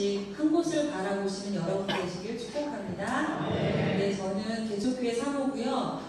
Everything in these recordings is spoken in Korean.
오직 한 곳을 바라보시는 여러분 되시길 축복합니다. 네, 저는 개척교회 사모고요.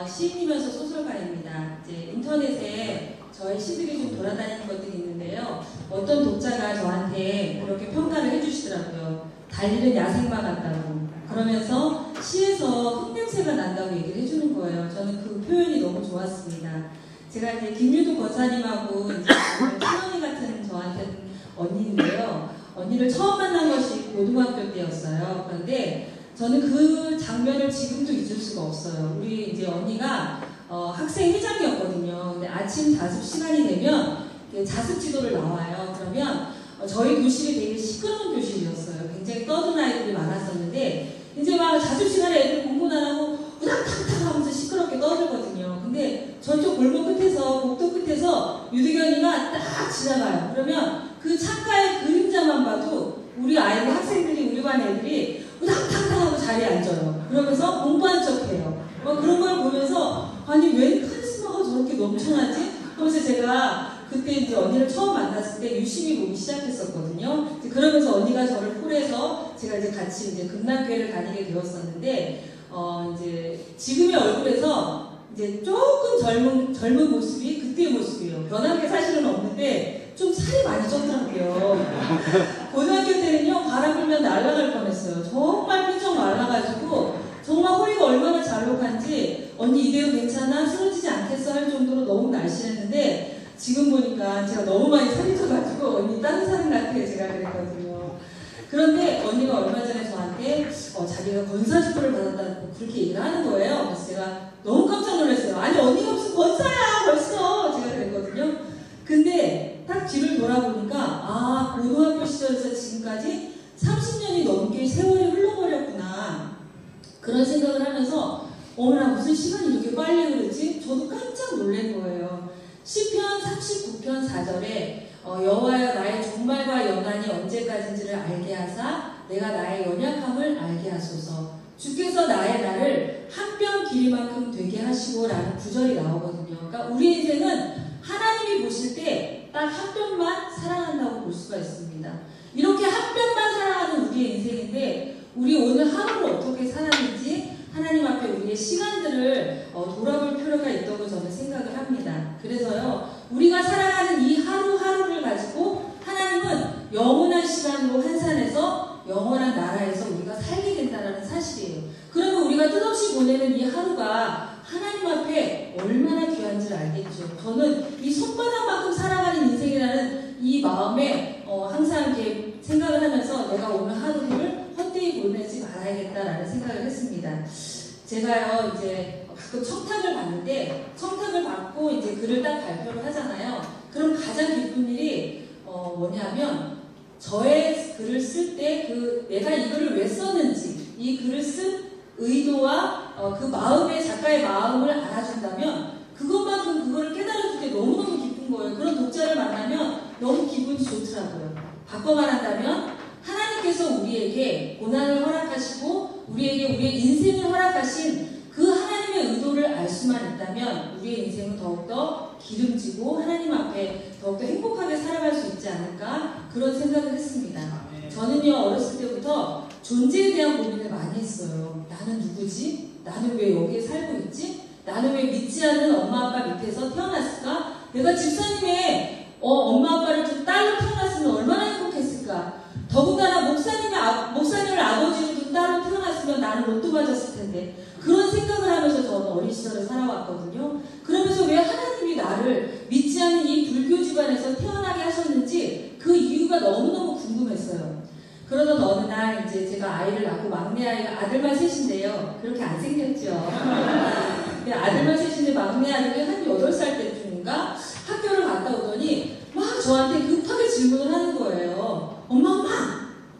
시인이면서 소설가입니다. 이제 인터넷에 저의 시들이 좀 돌아다니는 것들이 있는데요. 어떤 독자가 저한테 그렇게 평가를 해주시더라고요. 달리는 야생마 같다고. 그러면서 시에서 흙냄새가 난다고 얘기를 해주는 거예요. 저는 그 표현이 너무 좋았습니다. 제가 이제 김유도 권사님하고 이제 친언니 같은 저한테는 언니인데요. 언니를 처음 만난 것이 고등학교 때였어요. 그런데 저는 그 장면을 지금도 잊을 수가 없어요. 우리 이제 언니가 학생 회장이었거든요. 근데 아침 자습 시간이 되면 자습 지도를 나와요. 그러면 저희 교실이 되게 시끄러운 교실이었어요. 굉장히 떠든 아이들이 많았었는데 이제 막 자습 시간에 애들 공부는 안 하고 우당탕탕 하면서 시끄럽게 떠들거든요. 근데 저쪽 골목 끝에서 복도 끝에서 유득연이가 딱 지나가요. 그러면 그 창가의 그림자만 봐도 우리 아이들 학생들이 우리 반 애들이 우당탕탕 하고 자리에 앉아요. 그러면서 공부하는 척해요. 그런 걸 보면서 아니 웬 카리스마가 저렇게 넘쳐나지? 그래서 제가 그때 이제 언니를 처음 만났을 때 유심히 보기 시작했었거든요. 이제 그러면서 언니가 저를 폴해서 제가 이제 같이 이제 금남교회를 다니게 되었었는데, 이제 지금의 얼굴에서 이제 조금 젊은 모습이 그때의 모습이에요. 변한 게 사실은 없는데 좀 살이 많이 쪘더라고요. 고등학교 때는요, 바람 불면 날아갈 뻔했어요. 정말 삐쩍 말라가지고 정말 허리가 얼마나 잘록한지 언니 이대로 괜찮아? 쓰러지지 않겠어? 할 정도로 너무 날씬했는데 지금 보니까 제가 너무 많이 살이 쪄가지고 언니 다른 사람 같아 제가 그랬거든요. 그런데 언니가 얼마 전에 저한테 자기가 권사직분을 받았다고 그렇게 얘기를 하는 거예요. 그래서 제가 너무 깜짝 놀랐어요. 아니 언니가 무슨 권사야 벌써 제가 그랬거든요. 근데 딱 뒤를 돌아보니까 고등학교 시절에서 지금까지 30년이 넘게 세월이 흘러버렸구나 그런 생각을 하면서 어머나 무슨 시간이 이렇게 빨리 흐르지? 저도 깜짝 놀란 거예요. 시편 39편 4절에 여호와여 나의 종말과 연한이 언제까지인지를 알게 하사 내가 나의 연약함을 알게 하소서. 주께서 나의 날을 한 뼘 길이만큼 되게 하시고 라는 구절이 나오거든요. 그러니까 우리 인생은 하나님이 보실 때 딱 한 뼘만 사랑한다고 볼 수가 있습니다. 이렇게 한 뼘만 사랑하는 우리의 인생인데 우리 오늘 하루를 어떻게 살았는지 하나님 앞에 우리의 시간들을 돌아볼 필요가 있다고 저는 생각을 합니다. 그래서요, 우리가 살아가는 이 하루하루를 가지고 하나님은 영원한 시간으로 환산해서 영원한 나라에서 우리가 살게 된다는 사실이에요. 그러면 우리가 뜻없이 보내는 이 하루가 하나님 앞에 얼마나 귀한지를 알겠죠. 저는 이 손바닥만큼 살아가는 인생이라는 이 마음에 항상 이렇게 생각을 하면서 내가 오늘 하루를 헛되이 보내지 말아야겠다라는 생각을 했습니다. 제가요, 이제 가끔 청탁을 받는데, 청탁을 받고 이제 글을 딱 발표를 하잖아요. 그럼 가장 기쁜 일이, 뭐냐면, 저의 글을 쓸 때 내가 이 글을 왜 썼는지, 이 글을 쓴 의도와 그 마음의, 작가의 마음을 알아준다면, 그것만큼 그거를 깨달아줄 때 너무너무 기쁜 거예요. 그런 독자를 만나면 너무 기분이 좋더라고요. 바꿔 말한다면, 하나님께서 우리에게 고난을 허락하시고 우리에게 우리의 인생을 허락하신 그 하나님의 의도를 알 수만 있다면 우리의 인생은 더욱더 기름지고 하나님 앞에 더욱더 행복하게 살아갈 수 있지 않을까 그런 생각을 했습니다. 저는요 어렸을 때부터 존재에 대한 고민을 많이 했어요. 나는 누구지? 나는 왜 여기에 살고 있지? 나는 왜 믿지 않는 엄마 아빠 밑에서 태어났을까? 내가 집사님의 엄마 아빠를 둔 딸로 태어났으면 얼마나 행복했을까? 더군다나 목사님을 아버지로 둔 딸로 태어났으면 나는 로또 맞았을 텐데 그런 생각을 하면서 저는 어린 시절을 살아왔거든요. 그러면서 왜 하나님이 나를 믿지 않는 이 불교 집안에서 태어나게 하셨는지 그 이유가 너무너무 궁금했어요. 그러던 어느 날 이제 제가 아이를 낳고 막내 아이가 아들만 셋인데요. 그렇게 안 생겼죠. 아들만 셋인데 막내 아들이 한 8살 때쯤인가 학교를 갔다 오더니 막 저한테 급하게 질문을 하는 거예요. 엄마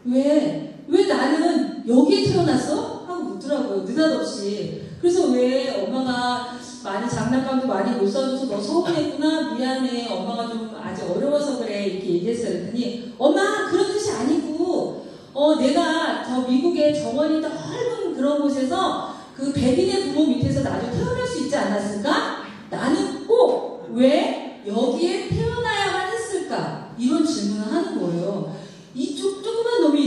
왜 나는 여기에 태어났어? 하고 묻더라고요. 느닷없이. 그래서 왜 엄마가 많이 장난감도 많이 못 사줘서 너 서운했구나 미안해 엄마가 좀 아직 어려워서 그래 이렇게 얘기했어요. 그랬더니 엄마 그런 뜻이 아니고 내가 저 미국의 정원이 넓은 그런 곳에서 그 백인의 부모 밑에서 나도 태어날 수 있지 않았을까? 나는 꼭 왜 여기에 태어나야만 했을까? 이런 질문을 하는 거예요. 이쪽 조그만 놈이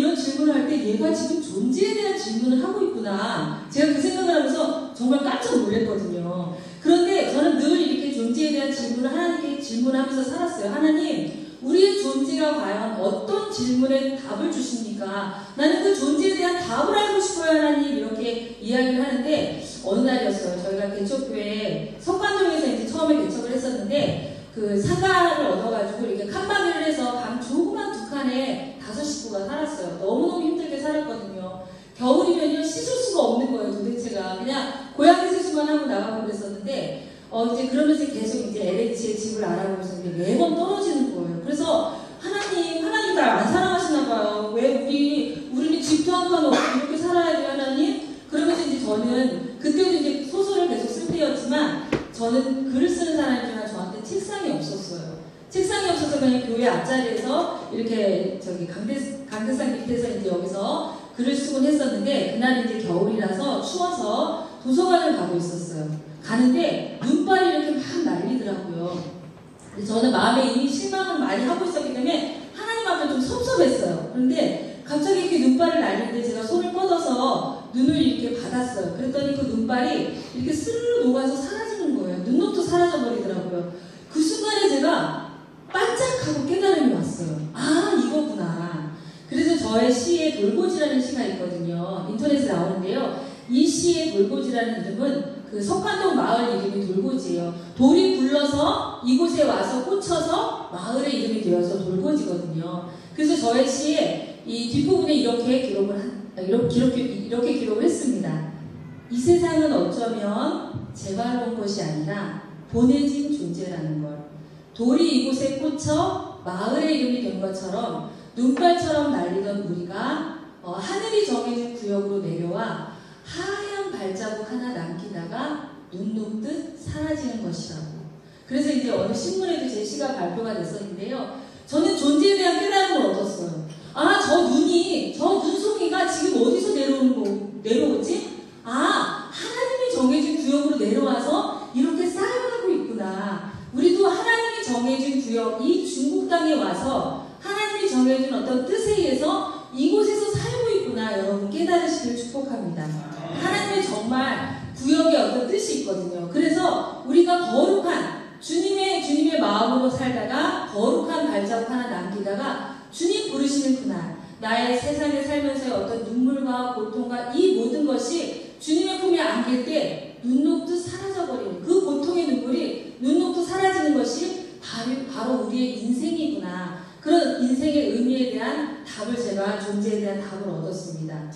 얘가 지금 존재에 대한 질문을 하고 있구나. 제가 그 생각을 하면서 정말 깜짝 놀랐거든요. 그런데 저는 늘 이렇게 존재에 대한 질문을 하나님께 질문하면서 살았어요. 하나님, 우리의 존재가 과연 어떤 질문에 답을 주십니까? 나는 그 존재에 대한 답을 알고 싶어요, 하나님. 이렇게 이야기를 하는데 어느 날이었어요. 저희가 개척교회 석관동에서 이제 처음에 개척을 했었는데 그 상가를 얻어가지고 이렇게 칸막이를 해서 방 조그만 두 칸에 5식구가 살았어요. 너무너무 힘들게 살았거든요. 겨울이면요 씻을 수가 없는 거예요. 도대체가 그냥 고양이 세수만 하고 나가고 그랬었는데 이제 그러면서 계속 이제 LH의 집을 알아보면서 매번 떨어지는 거예요. 그래서 하나님 날 안 사랑하시나 봐요. 왜 우리는 집도 한 칸 없고 이렇게 살아야 돼요, 하나님? 그러면서 이제 저는 그때도 이제 소설을 계속 쓸 때였지만 저는 글을 쓰는 사람이지만 저한테 책상이 없었어요. 책상이 없어서 그냥 교회 앞자리에서 이렇게 저기 강대상 밑에서 이제 여기서 글을 쓰곤 했었는데 그날 이제 겨울이라서 추워서 도서관을 가고 있었어요. 가는데 눈발이 이렇게 막 날리더라고요. 저는 마음에 이미 실망을 많이 하고 있었기 때문에 하나님 앞에 좀 섭섭했어요. 그런데 갑자기 이렇게 눈발을 날리는데 제가 손을 뻗어서 눈을 이렇게 받았어요. 그랬더니 그 눈발이 이렇게 스르르 녹아서 사라지는 거예요. 눈높도 사라져버리더라고요. 그 순간에 제가 반짝하고 깨달음이 왔어요. 아, 이거구나. 그래서 저의 시에 돌고지라는 시가 있거든요. 인터넷에 나오는데요. 이 시의 돌고지라는 이름은 그 석관동 마을 이름이 돌고지예요. 돌이 굴러서 이곳에 와서 꽂혀서 마을의 이름이 되어서 돌고지거든요. 그래서 저의 시에 이 뒷부분에 이렇게 기록을 했습니다. 이 세상은 어쩌면 제발로 온 것이 아니라 보내진 존재라는 걸. 돌이 이곳에 꽂혀 마을의 이름이 된 것처럼 눈발처럼 날리던 우리가 하늘이 정해진 구역으로 내려와 하얀 발자국 하나 남기다가 눈 녹듯 사라지는 것이라고. 그래서 이제 어느 신문에도 제 시가 발표가 됐었는데요. 저는 존재에 대한 깨달음을 얻었어요. 아, 저 눈송이가 지금 어디서 내려오지? 아, 하나님이 정해진 구역으로 내려와서 이렇게 쌓여가고 있구나. 우리도 하나님이 정해진 구역, 이 중국 땅에 와서 하나님이 정해진 어떤 뜻에 의해서 이곳에서 살고 있구나. 여러분 깨달으시길 축복합니다. 하나님의 정말 구역에 어떤 뜻이 있거든요. 그래서 우리가 거룩한 주님의 마음으로 살다가 거룩한 발자국 하나 남기다가 주님 부르시는 그날 나의 세상에 살면서의 어떤 눈물과 고통과 이 모든 것이 주님의 품에 안길 때 눈 녹듯 사라져버리는 그 고통의 눈물이 눈 녹듯 사라지는 것이 바로 우리의 인생이구나. 그런 인생의 의미에 대한 답을 제가 존재에 대한 답을 얻었습니다.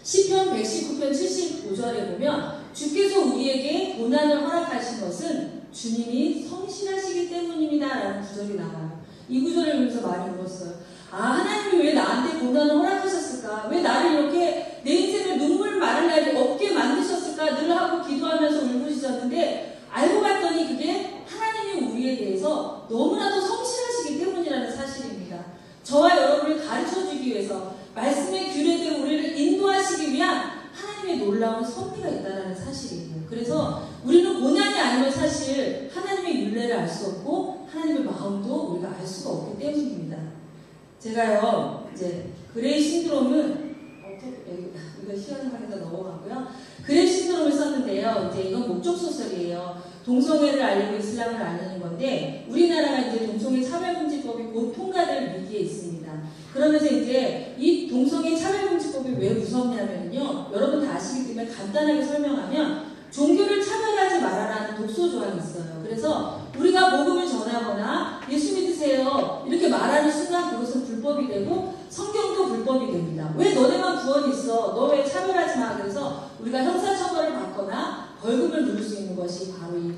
시편 119편 75절에 보면 주께서 우리에게 고난을 허락하신 것은 주님이 성실하시기 때문입니다 라는 구절이 나와요. 이 구절을 보면서 많이 울었어요. 아, 하나님이 왜 나한테 고난을 허락하셨을까? 왜 나를 이렇게 내 인생을 눈물 마를 날이 없게 만드셨을까? 늘 하고 기도하면서 울부짖었는데 알고 봤더니 그게 하나님이 우리에 대해서 너무나도 성실하시기 때문이라는 사실입니다. 저와 여러분을 가르쳐주기 위해서 말씀의 규례대로 우리를 인도하시기 위한 하나님의 놀라운 섭리가 있다는 사실이에요. 그래서 우리는 고난이 아니면 사실 하나님의 윤례를 알 수 없고 하나님의 마음도 우리가 알 수가 없기 때문입니다. 제가요, 이제 그레이 신드롬은 이거 시간상에서 넘어가고요. 그레이 신드롬을 썼는데요. 이제 이건 목적 소설이에요. 동성애를 알리고 이슬람을 알리는 건데 우리나라가 이제 동성애 차별금지법이 곧 통과될 위기에 있습니다. 그러면서 이제 이 동성애 차별금지법이 왜 무섭냐면요. 여러분 다 아시기 때문에 간단하게 설명하면 종교를 차별하지 말아라는 독소 조항이 있어요. 그래서 우리가 복음을 전하거나 예수 믿으세요 이렇게 말하는 순간 그것은 불법이 되고 성경도 불법이 됩니다. 왜 너네만 구원이 있어? 너 왜 차별하지 마? 그래서 우리가 형사처벌을 받거나 벌금을 물을 수 있는 것이 바로 이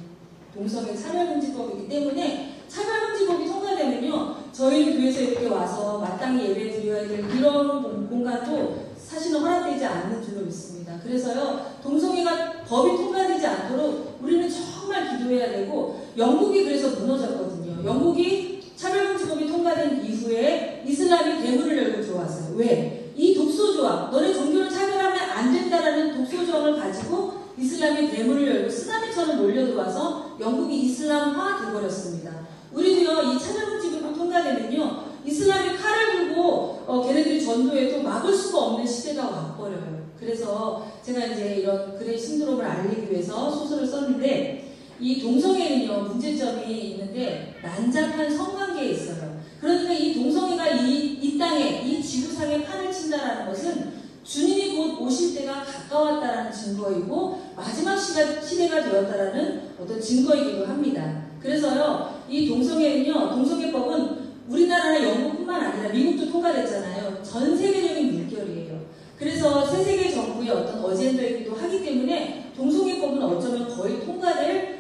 동성애 차별금지법이기 때문에 차별금지법이 통과되면요 저희 교회에서 이렇게 와서 마땅히 예배 드려야 될 이런 공간도 사실은 허락되지 않는 줄로 믿습니다. 그래서요 동성애가 법이 통과되지 않도록 우리는 정말 기도해야 되고 영국이 그래서 무너졌거든요. 영국이 차별금지법이 통과된 이후에 이슬람이 대문을 열고 들어왔어요. 왜? 이 독소조항, 너네 종교를 차별하면 안 된다라는 독소조항을 가지고 이슬람이 대문을 열고 쓰나미처럼 몰려들어와서 영국이 이슬람화 돼버렸습니다. 우리도요 이 차별금지법이 통과되면요 이슬람이 칼을 들고 걔네들이 전도해도 막을 수가 없는 시대가 와버려요. 그래서 제가 이제 이런 그레이 신드롬을 알리기 위해서 소설을 썼는데, 이 동성애는요, 문제점이 있는데 난잡한 성관계에 있어요. 그러니까 이 동성애가 이 땅에, 이 지구상에 판을 친다라는 것은 주님이 곧 오실 때가 가까웠다라는 증거이고 마지막 시대가 되었다라는 어떤 증거이기도 합니다. 그래서요, 이 동성애는요, 동성애법은 우리나라나 영국뿐만 아니라 미국도 통과됐잖아요. 전 세계적인 물결이에요. 그래서 새 세계 정부의 어떤 어젠더이기도 하기 때문에 동성애법은 어쩌면 거의 통과될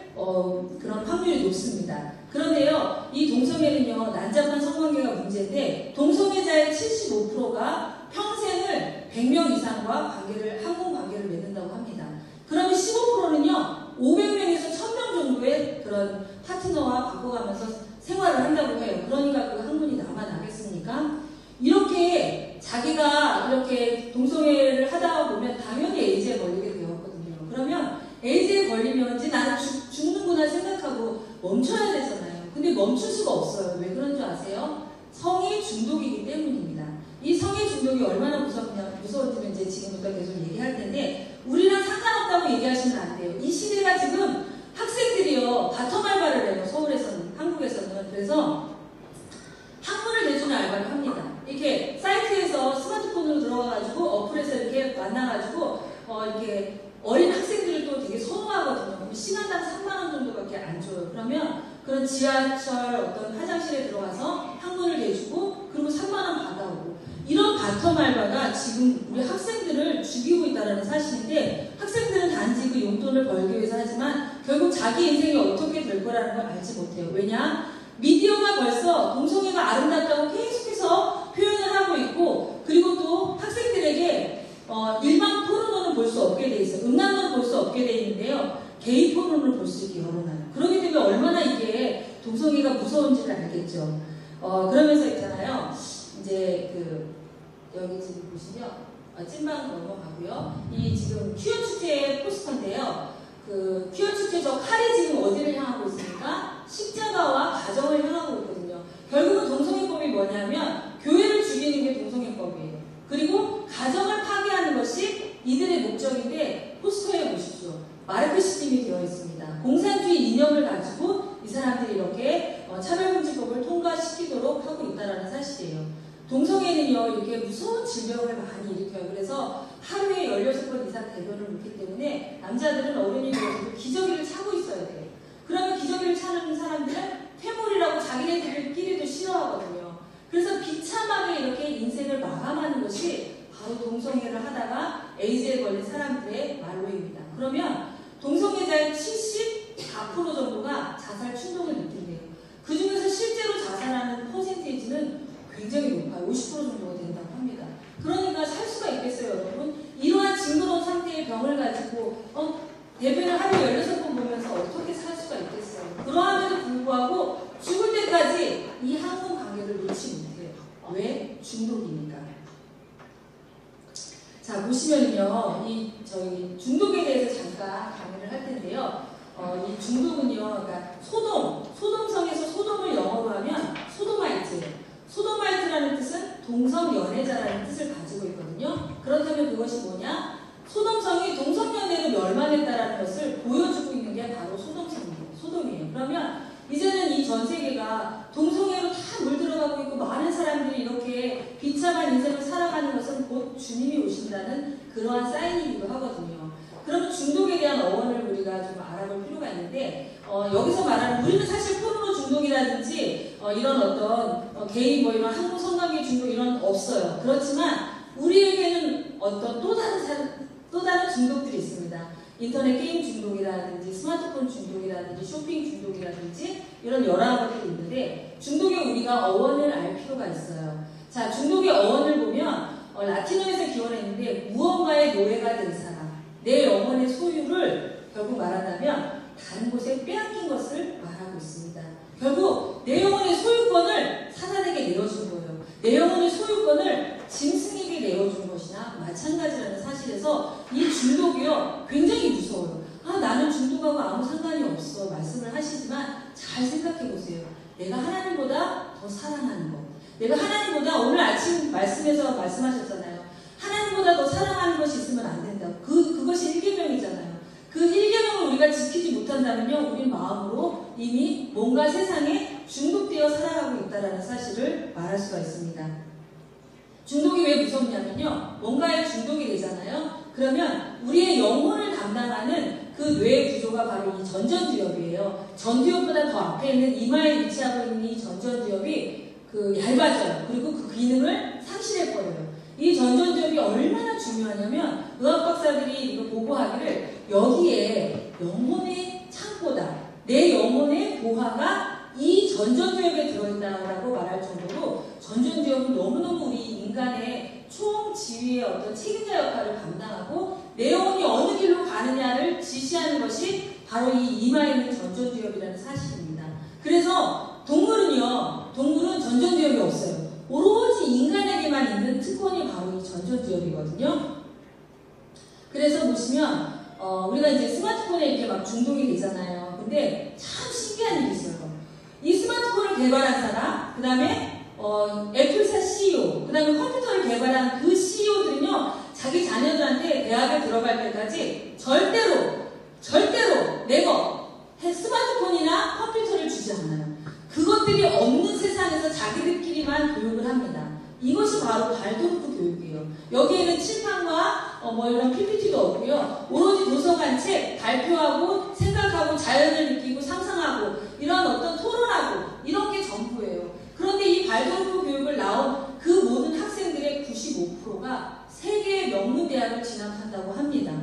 그런 확률이 높습니다. 그런데요, 이 동성애는요, 난잡한 성관계가 문제인데, 동성애자의 75%가 평생을 100명 이상과 항공 관계를 맺는다고 합니다. 그러면 15%는요, 500명에서 1000명 정도의 그런 파트너와 바꿔가면서 생활을 한다고 해요. 그러니까 그 학문이 남아나겠습니까? 이렇게 자기가 이렇게 동성애를 하다 보면 당연히 에이즈에 걸리게 되었거든요. 그러면 에이즈에 걸리면 이제 나는 죽는구나 생각하고 멈춰야 되잖아요. 근데 멈출 수가 없어요. 왜 그런 줄 아세요? 성이 중독이기 때문입니다. 이 성의 중독이 얼마나 무서운지는 이제 지금부터 계속 얘기할 텐데, 우리랑 상관없다고 얘기하시면 안 돼요. 이 시대가 지금 학생들이요, 바텀 알바를 해요. 서울에서는, 한국에서는. 그래서 학문을 내주는 알바를 합니다. 이렇게 사이트에서 스마트폰으로 들어가가지고 어플에서 이렇게 만나가지고 이렇게 어린 학생들을 또 되게 선호하거든요. 그럼 시간당 3만원 정도밖에 안 줘요. 그러면 그런 지하철 어떤 화장실에 들어가서 학문을 내주고 그리고 3만원 받아오고, 이런 바텀 알바가 지금 우리 학생들을 죽이고 있다는 사실인데, 학생들은 단지 그 용돈을 벌기 위해서 하지만 결국 자기 인생이 어떻게 될 거라는 걸 알지 못해요. 왜냐? 미디어가 벌써 동성애가 아름답다고 계속해서 표현을 하고 있고, 그리고 또 학생들에게 일반 포르노는 볼 수 없게 돼 있어요. 음란물은 볼 수 없게 돼 있는데요, 게이 포르노를 볼 수 있게 열어놔요. 그렇기 때문에 얼마나 이게 동성애가 무서운지를 알겠죠. 그러면서 있잖아요. 이제 여기 지금 보시면 찐방 넘어가고요. 이 지금 퀴어 축제의 포스터인데요. 그 퀴어 축제 저 칼이 지금 어디를 향하고 있습니까? 십자가와 가정을 향하고 있거든요. 결국은 동성애법이 뭐냐면 교회를 죽이는 게 동성애법이에요. 그리고 가정을 파괴하는 것이 이들의 목적인데, 포스터에 보십시오. 마르크시즘이 되어 있습니다. 공산주의 이념을 가지고 이 사람들이 이렇게 차별금지법을 통과시키도록 하고 있다는 사실이에요. 동성애는요, 이렇게 무서운 질병을 많이 일으켜요. 그래서 하루에 16번 이상 대변을 묻기 때문에 남자들은 어른이 되어서도 기저귀를 차고 있어야 돼요. 그러면 기저귀를 차는 사람들은 퇴물이라고 자기네들끼리도 싫어하거든요. 그래서 비참하게 이렇게 인생을 마감하는 것이 바로 동성애를 하다가 에이즈에 걸린 사람들의 말로입니다. 그러면 동성애자의 74% 정도가 자살 충동을 느낀대요. 그 중에서 실제로 자살하는 퍼센테이지는 굉장히 높아요. 50% 정도가 된다고 합니다. 그러니까 살 수가 있겠어요, 여러분? 이러한 징그러운 상태의 병을 가지고 대변을 하루에 16번 보면서 어떻게 살 수가 있겠어요? 그러함에도 불구하고 죽을 때까지 이 항공 관계를 놓지 못해요. 왜? 중독이니까. 자, 보시면요, 저희 중독에 대해서 잠깐 강의를 할 텐데요. 이 중독은요, 그러니까 소돔성에서 소돔을 영어로 하면 소도마이트라는 뜻은 동성연애자라는 뜻을 가지고 있거든요. 그렇다면 그것이 뭐냐? 소돔성이 동성연애로 멸망했다라는 것을 보여주고 있는 게 바로 소돔이에요. 그러면 이제는 이 전 세계가 동성애로 다 물들어가고 있고, 많은 사람들이 이렇게 비참한 인생을 살아가는 것은 곧 주님이 오신다는 그러한 사인이기도 하거든요. 그러면 중독에 대한 어원을 우리가 좀 알아볼 필요가 있는데, 여기서 말하는, 우리는 사실 포르노 중독이라든지 이런 어떤 게이 이런 한국 성관계 중독 이런 없어요. 그렇지만 우리에게는 어떤 또 다른 중독들이 있습니다. 인터넷 게임 중독이라든지 스마트폰 중독이라든지 쇼핑 중독이라든지 이런 여러 가지들이 있는데, 중독의 우리가 어원을 알 필요가 있어요. 자, 중독의 어원을 보면 라틴어에서 기원했는데, 무언가의 노예가 된 사람, 내 영혼의 소유를 결국 말한다면 다른 곳에 빼앗긴 것을 말하고 있습니다. 결국 내 영혼의 소유권을 사단에게 내어준 거예요. 내 영혼의 소유권을 짐승에게 내어준 것이나 마찬가지라는 사실에서 이 중독이요, 굉장히 무서워요. 나는 중독하고 아무 상관이 없어 말씀을 하시지만 잘 생각해 보세요. 내가 하나님보다 더 사랑하는 것, 내가 하나님보다 오늘 아침 말씀에서 말씀하셨잖아요. 하나님보다 더 사랑하는 것이 있으면 안 된다. 그것이 1계명이잖아요. 그 1계명을 우리가 지키지 못한다면요, 우리 마음으로 이미 뭔가 세상에 중독되어 살아가고 있다는 사실을 말할 수가 있습니다. 중독이 왜 무섭냐면요, 뭔가에 중독이 되잖아요. 그러면 우리의 영혼을 담당하는 그 뇌 구조가 바로 이 전전두엽이에요. 전두엽보다 더 앞에 있는 이마에 위치하고 있는 이 전전두엽이 얇아져요. 그리고 그 기능을 상실해버려요. 이 전전두엽이 얼마나 중요하냐면 의학 박사들이 이거 보고하기를 여기에 영혼의 창고다. 내 영혼의 보화가 이 전전두엽에 들어있다라고 말할 정도로 전전두엽은 너무너무 우리 인간의 총지휘의 어떤 책임자 역할을 감당하고 내 영혼이 어느 길로 가느냐를 지시하는 것이 바로 이 이마에 있는 전전두엽이라는 사실입니다. 그래서 동물은 전전두엽이 없어요. 오로지 인간에게만 있는 특권이 바로 이 전전두엽이거든요. 그래서 보시면 우리가 이제 스마트폰에 이렇게 막 중독이 되잖아요. 근데 참 신기한 일이 있어요. 이 스마트폰을 개발한 사람, 그 다음에 애플사 CEO, 그 다음에 컴퓨터를 개발한 그 CEO들은요, 자기 자녀들한테 대학에 들어갈 때까지 절대로 내가 스마트폰이나 컴퓨터를 주지 않아요. 그것들이 없는 세상에서 자기들끼리만 교육을 합니다. 이것이 바로 발도르프 교육이에요. 여기에는 칠판과 이런 PPT도 없고요. 오로지 도서관 책, 발표하고 생각하고 자연을 느끼고 상상하고 이런 어떤 토론하고 이런 게 전부예요. 그런데 이 발도르프 교육을 나온 그 모든 학생들의 95%가 세계의 명문대학을 진학한다고 합니다.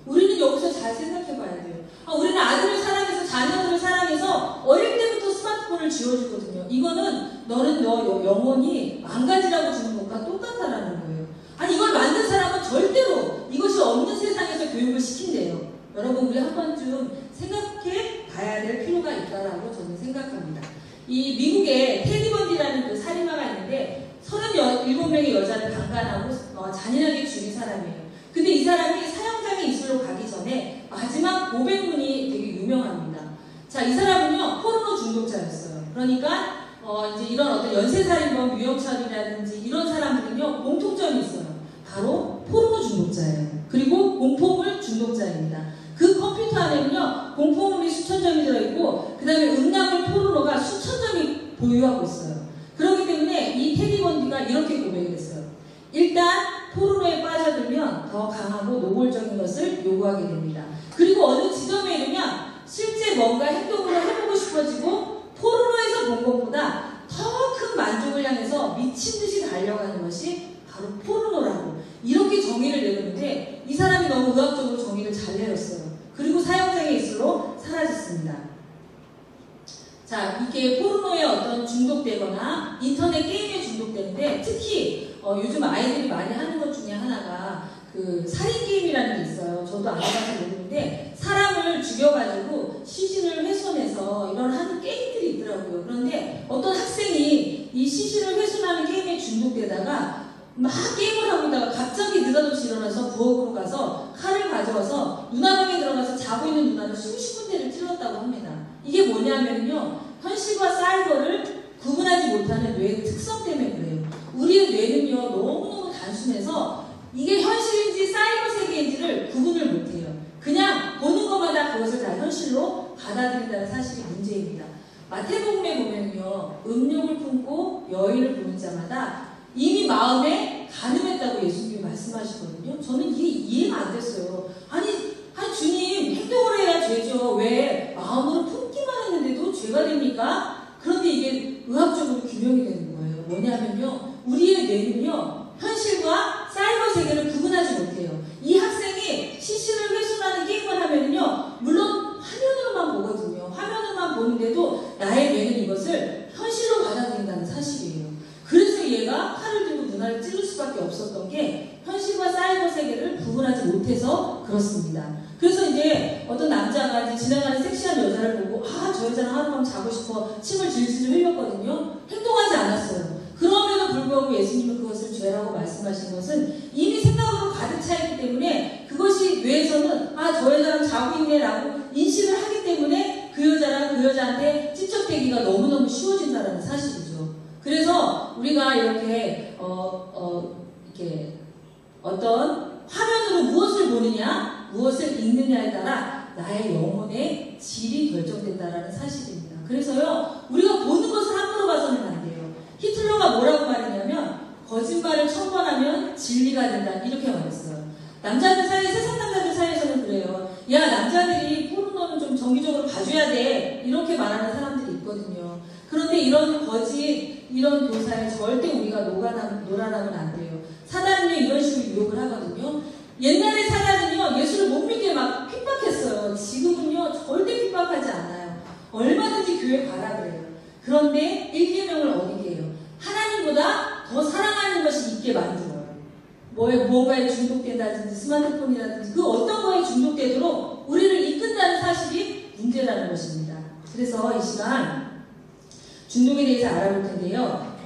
우리는 여기서 잘 생각해 봐야 돼요. 우리는 아들을 사랑해서 자녀들을 사랑해서 어릴 때부터 스마트폰을 쥐어주거든요. 이거는 너는 너 영혼이 망가지라고 주는 것과 똑같다라는 거예요. 아니 이걸 만든 사람은 절대로 이것이 없는 세상에서 교육을 시킨대요. 여러분 우리 한 번쯤 생각해 봐야 될 필요가 있다라고 저는 생각합니다. 이 미국에 테디 번디라는 그 살인마가 있는데 37명의 여자를 강간하고 잔인하게 죽인 사람이에요. 근데 이 사람이 사형장에 이슬로 가기 전에 마지막 고백문이 되게 유명합니다. 자, 이 사람은요 포르노 중독자였어요. 그러니까 이제 이런 어떤 연쇄살인범 유영철이라든지 이런 사람들은요 공통점이 있어요. 바로 포르노 중독자예요. 그리고 공포물 중독자입니다. 그 컴퓨터 안에는요 공포물이 수천 점이 들어있고 그 다음에 음란물 포르노가 수천 점이 보유하고 있어요. 그렇기 때문에 이 테디 번디가 이렇게 고백을 했어요. 일단 포르노에 빠져들면 더 강하고 노골적인 것을 요구하게 됩니다. 그리고 어느 지점에 이르면 실제 뭔가 행동을 해보고 싶어지고 포르노에서 본 것보다 더 큰 만족을 향해서 미친 듯이 달려가는 것이 바로 포르노라고 이렇게 정의를 내렸는데 이 사람이 너무 의학적으로 정의를 잘 내렸어요. 그리고 사형장에 있으로 사라졌습니다. 자, 이게 포르노에 어떤 중독되거나 인터넷 게임에 중독되는데 특히 요즘 아이들이 많이 하는 것 중에 하나가 그 살인 게임이라는 게 있어요. 저도 안 해봐서 모르는데 사람을 죽여가지고 시신을 훼손해서 이런 하는 게임들이 있더라고요. 그런데 어떤 학생이 이 시신을 훼손하는 게임에 중독되다가 막 게임을 하고 있다가 갑자기 느닷없이 일어나서 부엌으로 가서 칼을 가져와서 누나방에 들어가서 자고 있는 누나를 수십 군데를 찔렀다고 합니다. 이게 뭐냐면요 현실과 사이버를 구분하지 못하는 뇌의 특성 때문에 그래요. 우리의 뇌는요 너무너무 단순해서 이게 현실인지 사이버 세계인지를 구분을 못해요. 그냥 보는 것마다 그것을 다 현실로 받아들인다는 사실이 문제입니다. 마태복음에 보면요 음욕을 품고 여인을 보는 자마다 이미 마음에 간음했다고 예수님이 말씀하시거든요. 저는 이게 이해가 안 됐어요. 아니 주님 행동을 해야 죄죠. 왜 마음으로 품기만 했는데도 죄가 됩니까? 그런데 이게 의학적으로 규명이 되는 거예요. 뭐냐면요 우리의 뇌는요 현실과 사이버 세계를 구분하지 못해요. 이 학생이 시신을 훼손하는 게임을 하면요 물론 화면으로만 보거든요. 화면으로만 보는데도 나의 뇌는 이것을 현실로 받아들인다는 사실이에요. 그래서 얘가 칼을 들고 누나를 찌를 수밖에 없었던 게 현실과 사이버 세계를 구분하지 못해서 그렇습니다. 그래서 이제 어떤 남자가 이제 지나가는 섹시한 여자를 보고 저 여자랑 하룻밤 자고 싶어 침을 질질 흘렸거든요. 행동하지 않았어요. 그럼에도 불구하고 예수님은 그것을 죄라고 말씀하신 것은 이미 생각으로 가득 차 있기 때문에 그것이 뇌에서는 저 여자랑 자고 있네 라고 인식을 하기 때문에 그 여자랑 그 여자한테 찝적대기가 너무너무 쉬워진다는 사실이죠. 그래서 우리가 이렇게 이렇게 어떤 화면으로 무엇을 보느냐, 무엇을 읽느냐에 따라 나의 영혼의 질이 결정된다라는 사실입니다. 그래서요, 우리가 보는 것을 함부로 봐서는 안 돼요. 히틀러가 뭐라고 말했냐면 거짓말을 1000번 진리가 된다, 이렇게 말했어요. 남자들 사이, 세상 남자들 사이에서는 그래요. 야, 남자들이 포르노는 좀 정기적으로 봐줘야 돼, 이렇게 말하는 사람들이 있거든요. 그런데 이런 거짓, 이런 교사에 절대 우리가 놀아나면 안 돼요. 사단은요, 이런 식으로 유혹을 하거든요. 옛날에 사단은요, 예수를 못 믿게 막 핍박했어요. 지금은요, 절대 핍박하지 않아요. 얼마든지 교회 가라 그래요. 그런데 1계명을 어기게 해요. 하나님보다 더 사랑하는 것이 있게 만들어요. 뭐가에 중독된다든지 스마트폰이라든지 그 어떤 거에 중독되도록 우리를 이끈다는 사실이 문제라는 것입니다. 그래서 이 시간 중독에 대해서 알아볼 텐데요.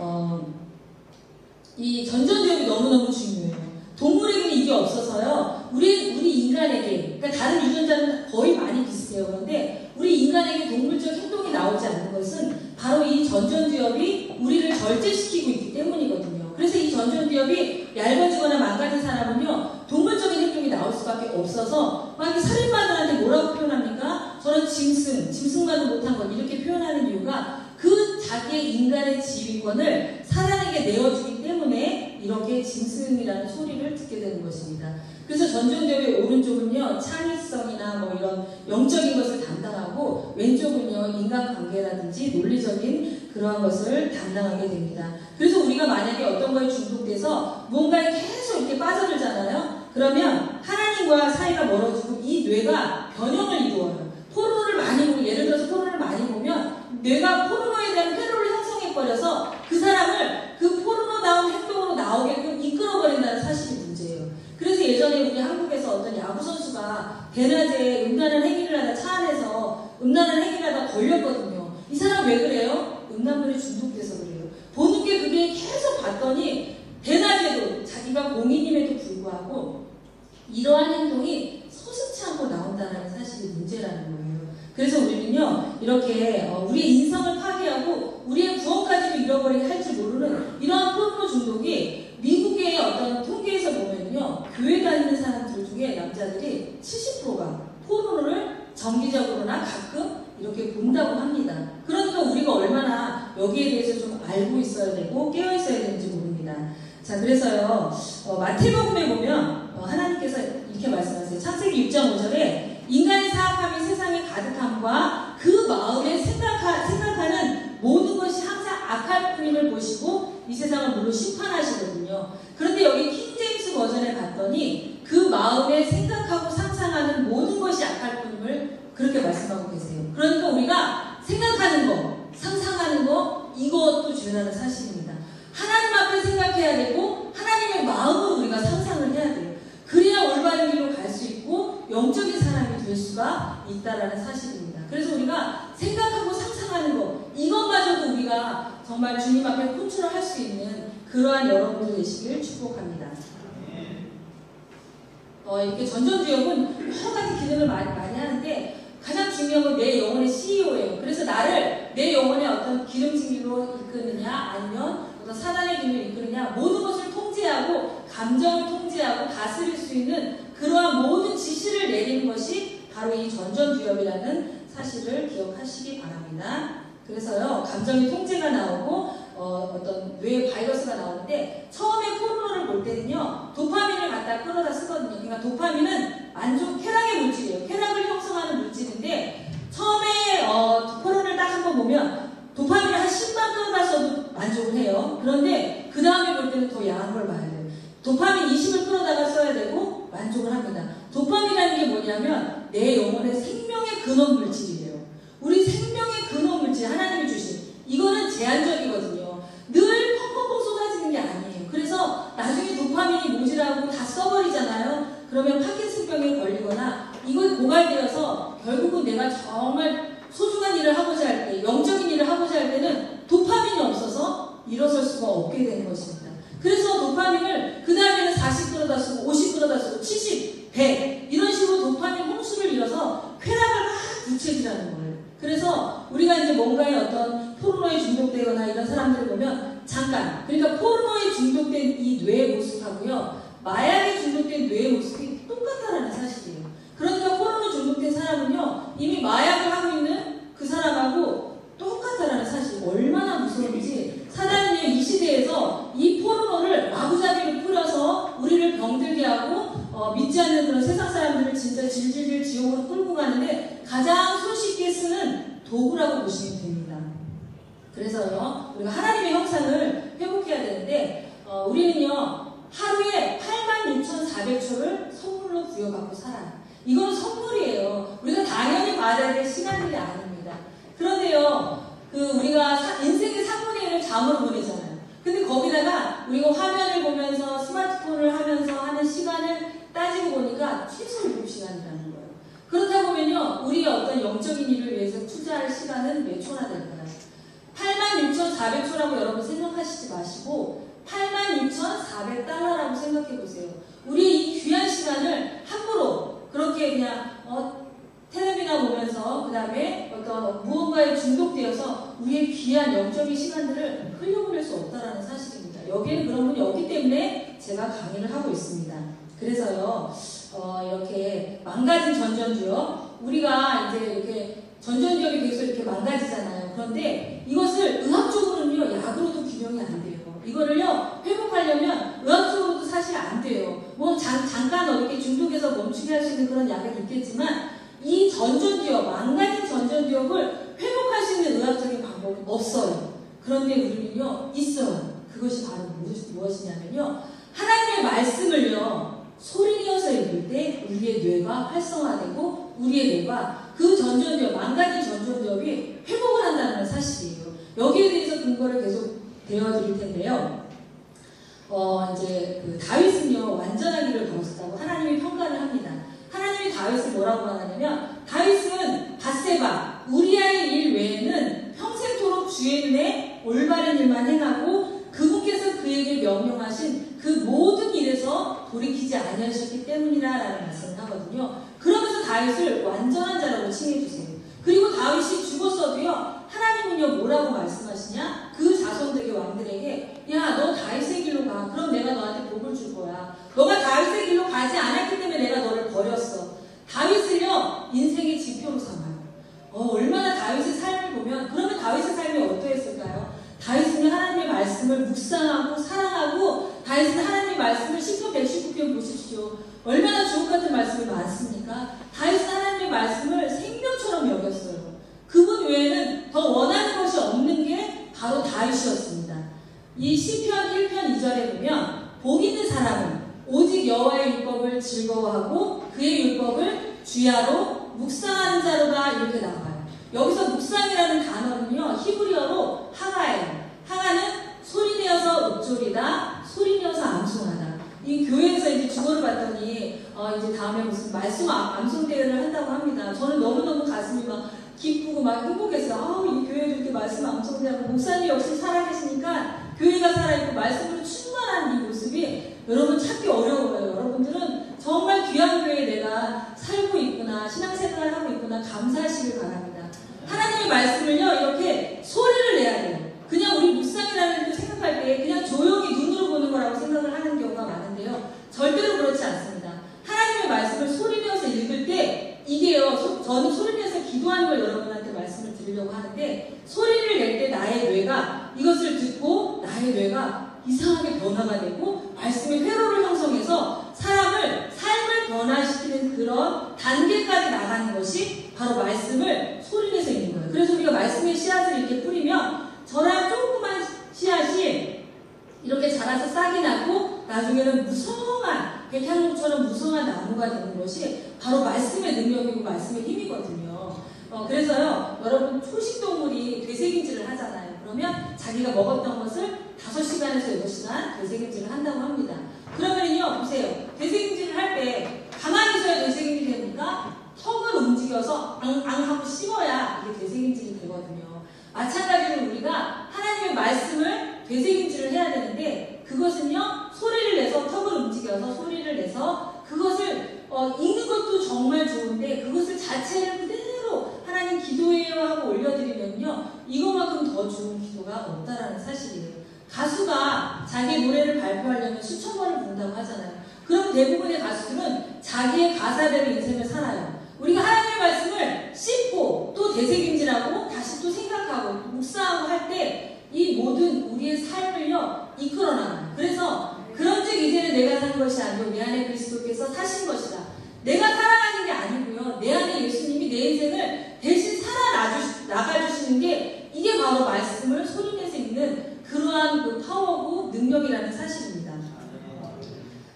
이 전전주역이 너무너무 중요해요. 동물에게는 이게 없어서요. 우리 인간에게, 그러니까 다른 유전자는 거의 많이 비슷해요. 그런데 우리 인간에게 동물적 행동이 나오지 않는 것은 바로 이 전전두엽이 우리를 절제시키고 있기 때문이거든요. 그래서 이 전전두엽이 얇아지거나 망가진 사람은요, 동물적인 행동이 나올 수밖에 없어서 막 살인마들한테 뭐라고 표현합니까? 저는 짐승만도 못한 것, 이렇게 표현하는 이유가 그 자기의 인간의 지휘권을 사단에게 내어주기 때문에 이렇게 짐승이라는 소리를 듣게 되는 것입니다. 그래서 전전두엽의 오른쪽은요, 창의성이나 뭐 이런 영적인 것을 담당하고, 왼쪽은요, 인간관계라든지 논리적인 그러한 것을 담당하게 됩니다. 그래서 우리가 만약에 어떤 거에 중독돼서 무언가에 계속 이렇게 빠져들잖아요. 그러면 하나님과 사이가 멀어지고 이 뇌가 변형을 이루어요. 포르노를 많이 보고, 예를 들어서 포르노를 많이 보면 뇌가 포르노에 대한 회로를 형성해버려서 그 사람을 그 포르노다운 행동으로 나오게끔 이끌어버린다는 사실이 문제예요. 그래서 예전에 우리 한국에서 어떤 야구선수가 대낮에 음란한 행위를 하다, 차 안에서 음란한 행위를 하다 걸렸거든요. 이 사람 왜 그래요? 음란물에 중독돼서 그래요. 보는 게 그게 계속 봤더니 대낮에도 자기가 공인임에도 불구하고 이러한 행동이 서슴지 않고 나온다는 사실이 문제라는 거예요. 그래서 우리는요, 이렇게 우리의 인성을 파괴하고 우리의 구원까지도 잃어버리게 할 줄 모르는 이러한 포르노 중독이 미국의 어떤 통계에서 보면요, 교회 다니는 사람들 중에 남자들이 70%가 포르노를 정기적으로나 가끔 이렇게 본다고 합니다. 그러니까 우리가 얼마나 여기에 대해서 좀 알고 있어야 되고 깨어 있어야 되는지 모릅니다. 자, 그래서요, 마태복음에 보면 하나님께서 이렇게 말씀하세요. 창세기 6장 5절에 인간의 사악함이 세상에 가득함과 그 마음에 생각하는 모든 것이 항상 악할 뿐임을 보시고 이 세상을 물론 심판하시거든요. 그런데 여기 킹제임스 버전에 봤더니 그 마음에 생각하고 상상하는 모든 것이 악할 뿐임을 그렇게 말씀하고 계세요. 그러니까 우리가 생각하는 거, 상상하는 거, 이것도 중요한 사실입니다. 하나님 앞에 생각해야 되고 하나님의 마음을 우리가 상상을 해야 돼요. 그래야 올바른 길로 갈 수 있고 영적인 사람이 될 수가 있다라는 사실입니다. 그래서 우리가 생각하고 상상하는 것, 이것마저도 우리가 정말 주님 앞에 컨트롤할 수 있는 그러한 여러분들 되시길 축복합니다. 이렇게 전전두엽은 여러 가지 기능을 많이 하는데 가장 중요한 건 내 영혼의 CEO예요. 그래서 나를 내 영혼의 어떤 기름진 길로 이끄느냐, 아니면 어떤 사단의 길로 이끄느냐, 모든 것을 통제하고 감정을 통제하고 다스릴 수 있는 그러한 모든 지시를 내리는 것이 바로 이 전전두엽이라는 사실을 기억하시기 바랍니다. 그래서요, 감정의 통제가 나오고 어떤 뇌 바이러스가 나오는데 처음에 포르노를 볼 때는요, 도파민을 갖다 끌어다 쓰거든요. 그러니까 도파민은 쾌락의 물질이에요. 쾌락을 형성하는 물질인데 처음에 포르노를 딱 한번 보면 도파민을 한 10만 끌어다 써도 만족을 해요. 그런데 그 다음에 볼 때는 더 야한 걸 봐야 돼요. 도파민 20을 끌어다가 써야 되고 만족을 합니다. 도파민이라는 게 뭐냐면 내 영혼의 생명의 근원 물질이에요. 우리 생명의 근원 물질, 하나님이 주신 이거는 제한적이거든요. 늘 펑펑펑 쏟아지는 게 아니에요. 그래서 나중에 도파민이 모질하고 다 써버리잖아요. 그러면 파킨슨병에 걸리거나 이걸 고갈되어서 결국은 내가 정말 소중한 일을 하고자 할 때, 영적인 일을 하고자 할 때는 도파민이 없어서 일어설 수가 없게 되는 것입니다. 그래서 도파민을 그 다음에는 40 끌어다 쓰고 50 끌어다 쓰고 70, 100 이런 식으로 도파민 홍수를 일어서 쾌락을 막 부채질하는 거예요. 그래서 우리가 이제 뭔가에 어떤 포르노에 중독되거나 이런 사람들을 보면 잠깐, 사람하고요. 마약에 중독된 뇌의 모습이 똑같다라는 사실이에요. 그러니까 포르노 중독된 사람은요. 이미 마약을 하고 있는 그 사람하고 똑같다라는 사실. 얼마나 무서운지 사단은요. 이 시대에서 이 포르노를 마구잡이로 뿌려서 우리를 병들게 하고 믿지 않는 그런 세상 사람들을 진짜 질질질 지옥으로 끌고 가는데 가장 손쉽게 쓰는 도구라고 보시면 됩니다. 그래서요. 우리가 하나님의 형상을 회복해야 되는데 우리는요. 하루에 86,400초를 선물로 부여받고 살아요. 이건 선물이에요. 우리가 당연히 받아야 될 시간들이 아닙니다. 그런데요. 우리가 인생의 3분의 1을 잠으로 보내잖아요. 근데 거기다가 우리가 화면을 보면서 스마트폰을 하면서 하는 시간을 따지고 보니까 최소 7시간이라는 거예요. 그렇다 보면요. 우리의 어떤 영적인 일을 위해서 투자할 시간은 몇 초나 될까요? 86,400초라고 여러분 생각하시지 마시고 86,400달러라고 생각해 보세요. 우리 이 귀한 시간을 함부로 그렇게 그냥 텔레비나 보면서 그 다음에 어떤 무언가에 중독되어서 우리의 귀한 영적인 시간들을 흘려보낼 수 없다라는 사실입니다. 여기에는 그런 분이 없기 때문에 제가 강의를 하고 있습니다. 그래서요, 이렇게 망가진 전전주요. 우리가 이제 이렇게 전전기업이 계속 이렇게 망가지잖아요. 그런데 이것을 의학적으로는요, 약으로도 규명이 안 돼요. 이거를요, 회복하려면 의학적으로도 사실 안 돼요. 뭐 잠깐 이렇게 중독해서 멈추게 할 수 있는 그런 약은 있겠지만 이 전전기업, 망가진 전전기업을 회복할 수 있는 의학적인 방법은 없어요. 그런데 우리는요, 있어요. 그것이 바로 무엇이냐면요, 하나님의 말씀을요, 소리내어서 읽을 때 우리의 뇌가 활성화되고 우리의 뇌가 그 전전기업, 망가진 전전기업이 회복을 한다는 사실이에요. 여기에 대해서 근거를 계속 되어드릴 텐데요. 이제 다윗은요, 완전하기를 걸었다고 하나님이 평가를 합니다. 하나님이 다윗을 뭐라고 하냐면, 다윗은 밧세바, 우리아의 일 외에는 평생토록 주의 눈에 올바른 일만 행하고 그분께서 그에게 명령하신 그 모든 일에서 돌이키지 아니하셨기 때문이라라는 말씀을 하거든요. 그러면서 다윗을 완전한 자라고 칭해주세요. 그리고 다윗이 죽었어도요, 하나님은요, 뭐라고 말씀하시냐? 그 자손들에게, 왕들에게, 야, 너 다윗의 길로 가. 그럼 내가 너한테 복을 줄 거야. 너가 다윗의 길로 가지 않았기 때문에 내가 너를 버렸어. 다윗을요, 인생의 지표로 삼아요. 얼마나 다윗의 삶을 보면, 그러면 다윗의 삶이 어떠했을까요? 다윗은 하나님의 말씀을 묵상하고 사랑하고, 다윗은 하나님의 말씀을 시편 119편 보십시오. 얼마나 주옥 같은 말씀이 많습니까? 다윗은 하나님의 말씀을 생명처럼 여겼어요. 그분 외에는 더 원하는 것이 없는 게 바로 다윗이었습니다. 이 시편 1편 2절에 보면 복 있는 사람은 오직 여호와의 율법을 즐거워하고 그의 율법을 주야로 묵상하는 자로다 이렇게 나와요. 여기서 묵상이라는 단어는요, 히브리어로 하가예요. 하가는 소리내어서 읊조리다, 소리내어서 암송하다. 이 교회에서 이제 주거를 받더니 이제 다음에 무슨 말씀 암송 대회를 한다고 합니다. 저는 너무너무 가슴이 막 기쁘고 막 행복했어요. 이 교회도 이렇게 말씀 암송 대회하고 목사님 역시 살아계시니까 교회가 살아있고 말씀으로 충만한 이 모습이 여러분 찾기 어려워요. 여러분들은 정말 귀한 교회에 내가 살고 있구나, 신앙생활을 하고 있구나 감사하시길 바랍니다. 하나님의 말씀을요, 이렇게 소리를 내야 돼요. 그냥 우리 묵상이라는 걸 생각할 때 그냥 조용히 눈으로 보는 거라고 생각을 하는 경우가 많은데요. 절대로 그렇지 않습니다. 하나님의 말씀을 소리내어서 읽을 때 이게요, 저는 소리내어서 기도하는 걸 여러분한테 말씀을 드리려고 하는데, 소리를 낼 때 나의 뇌가 이것을 듣고 나의 뇌가 이상하게 변화가 되고 말씀의 회로를 형성해서 삶을 변화시키는 그런 단계까지 나가는 것이 바로 말씀을 소리내서 읽는 거예요. 그래서 우리가 말씀의 씨앗을 이렇게 뿌리면 저랑 조그만 씨앗이 이렇게 자라서 싹이 나고 나중에는 무성한 백향목처럼 무성한 나무가 되는 것이 바로 말씀의 능력이고 말씀의 힘이거든요. 그래서요, 여러분 초식동물이 되새김질을 하잖아요. 그러면 자기가 먹었던 것을 5시간에서 8시간 되새김질을 한다고 합니다. 그러면요, 보세요. 되새김질을 할 때 가만히 있어야 되새김질이 됩니까? 턱을 움직여서 앙 하고 씹어야 이게 되새김질이 되거든요. 마찬가지로 우리가 하나님의 말씀을 되새김질을 해야 되는데, 그것은요, 소리를 내서 턱을 움직여서 소리를 내서 그것을 읽는 것도 정말 좋은데 그것을 자체를 그대로 하나님 기도해요 하고 올려드리면요, 이거만큼 더 좋은 기도가 없다라는 사실이에요. 가수가 자기의 노래를 발표하려면 수천 번을 부른다고 하잖아요. 그럼 대부분의 가수들은 자기의 가사대로 인생을 살아요. 우리가 하나님의 말씀을 씹고 또 되새김질하고 다시 또 생각하고 묵상하고 할 때 이 모든 우리의 삶을요 이끌어나가요. 그래서 그런즉 이제는 내가 산 것이 아니고 내 안에 그리스도께서 사신 것이다. 내가 살아가는 게 아니고요. 내 안에 예수님이 내 인생을 대신 나가주시는 게 이게 바로 말씀을 소리내서 읽는 그러한 그 파워고 능력이라는 사실입니다.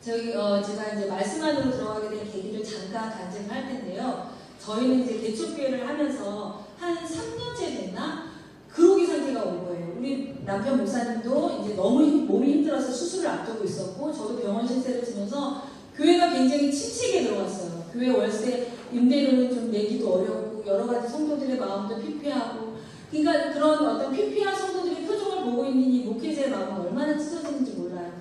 제가 이제 말씀 안으로 들어가게 된 계기를 잠깐 간증할 텐데요. 저희는 이제 개척교회를 하면서 한 3년째 됐나? 그로기 상태가 온 거예요. 우리 남편 목사님도 이제 너무 몸이 힘들어서 수술을 앞두고 있었고, 저도 병원 신세를 지면서 교회가 굉장히 침체기에 들어갔어요. 교회 월세 임대료는 좀 내기도 어렵고, 여러 가지 성도들의 마음도 피폐하고, 그러니까 그런 어떤 피폐한 성도들의 표정을 보고 있는 이 목회자의 마음은 얼마나 찢어지는지 몰라요.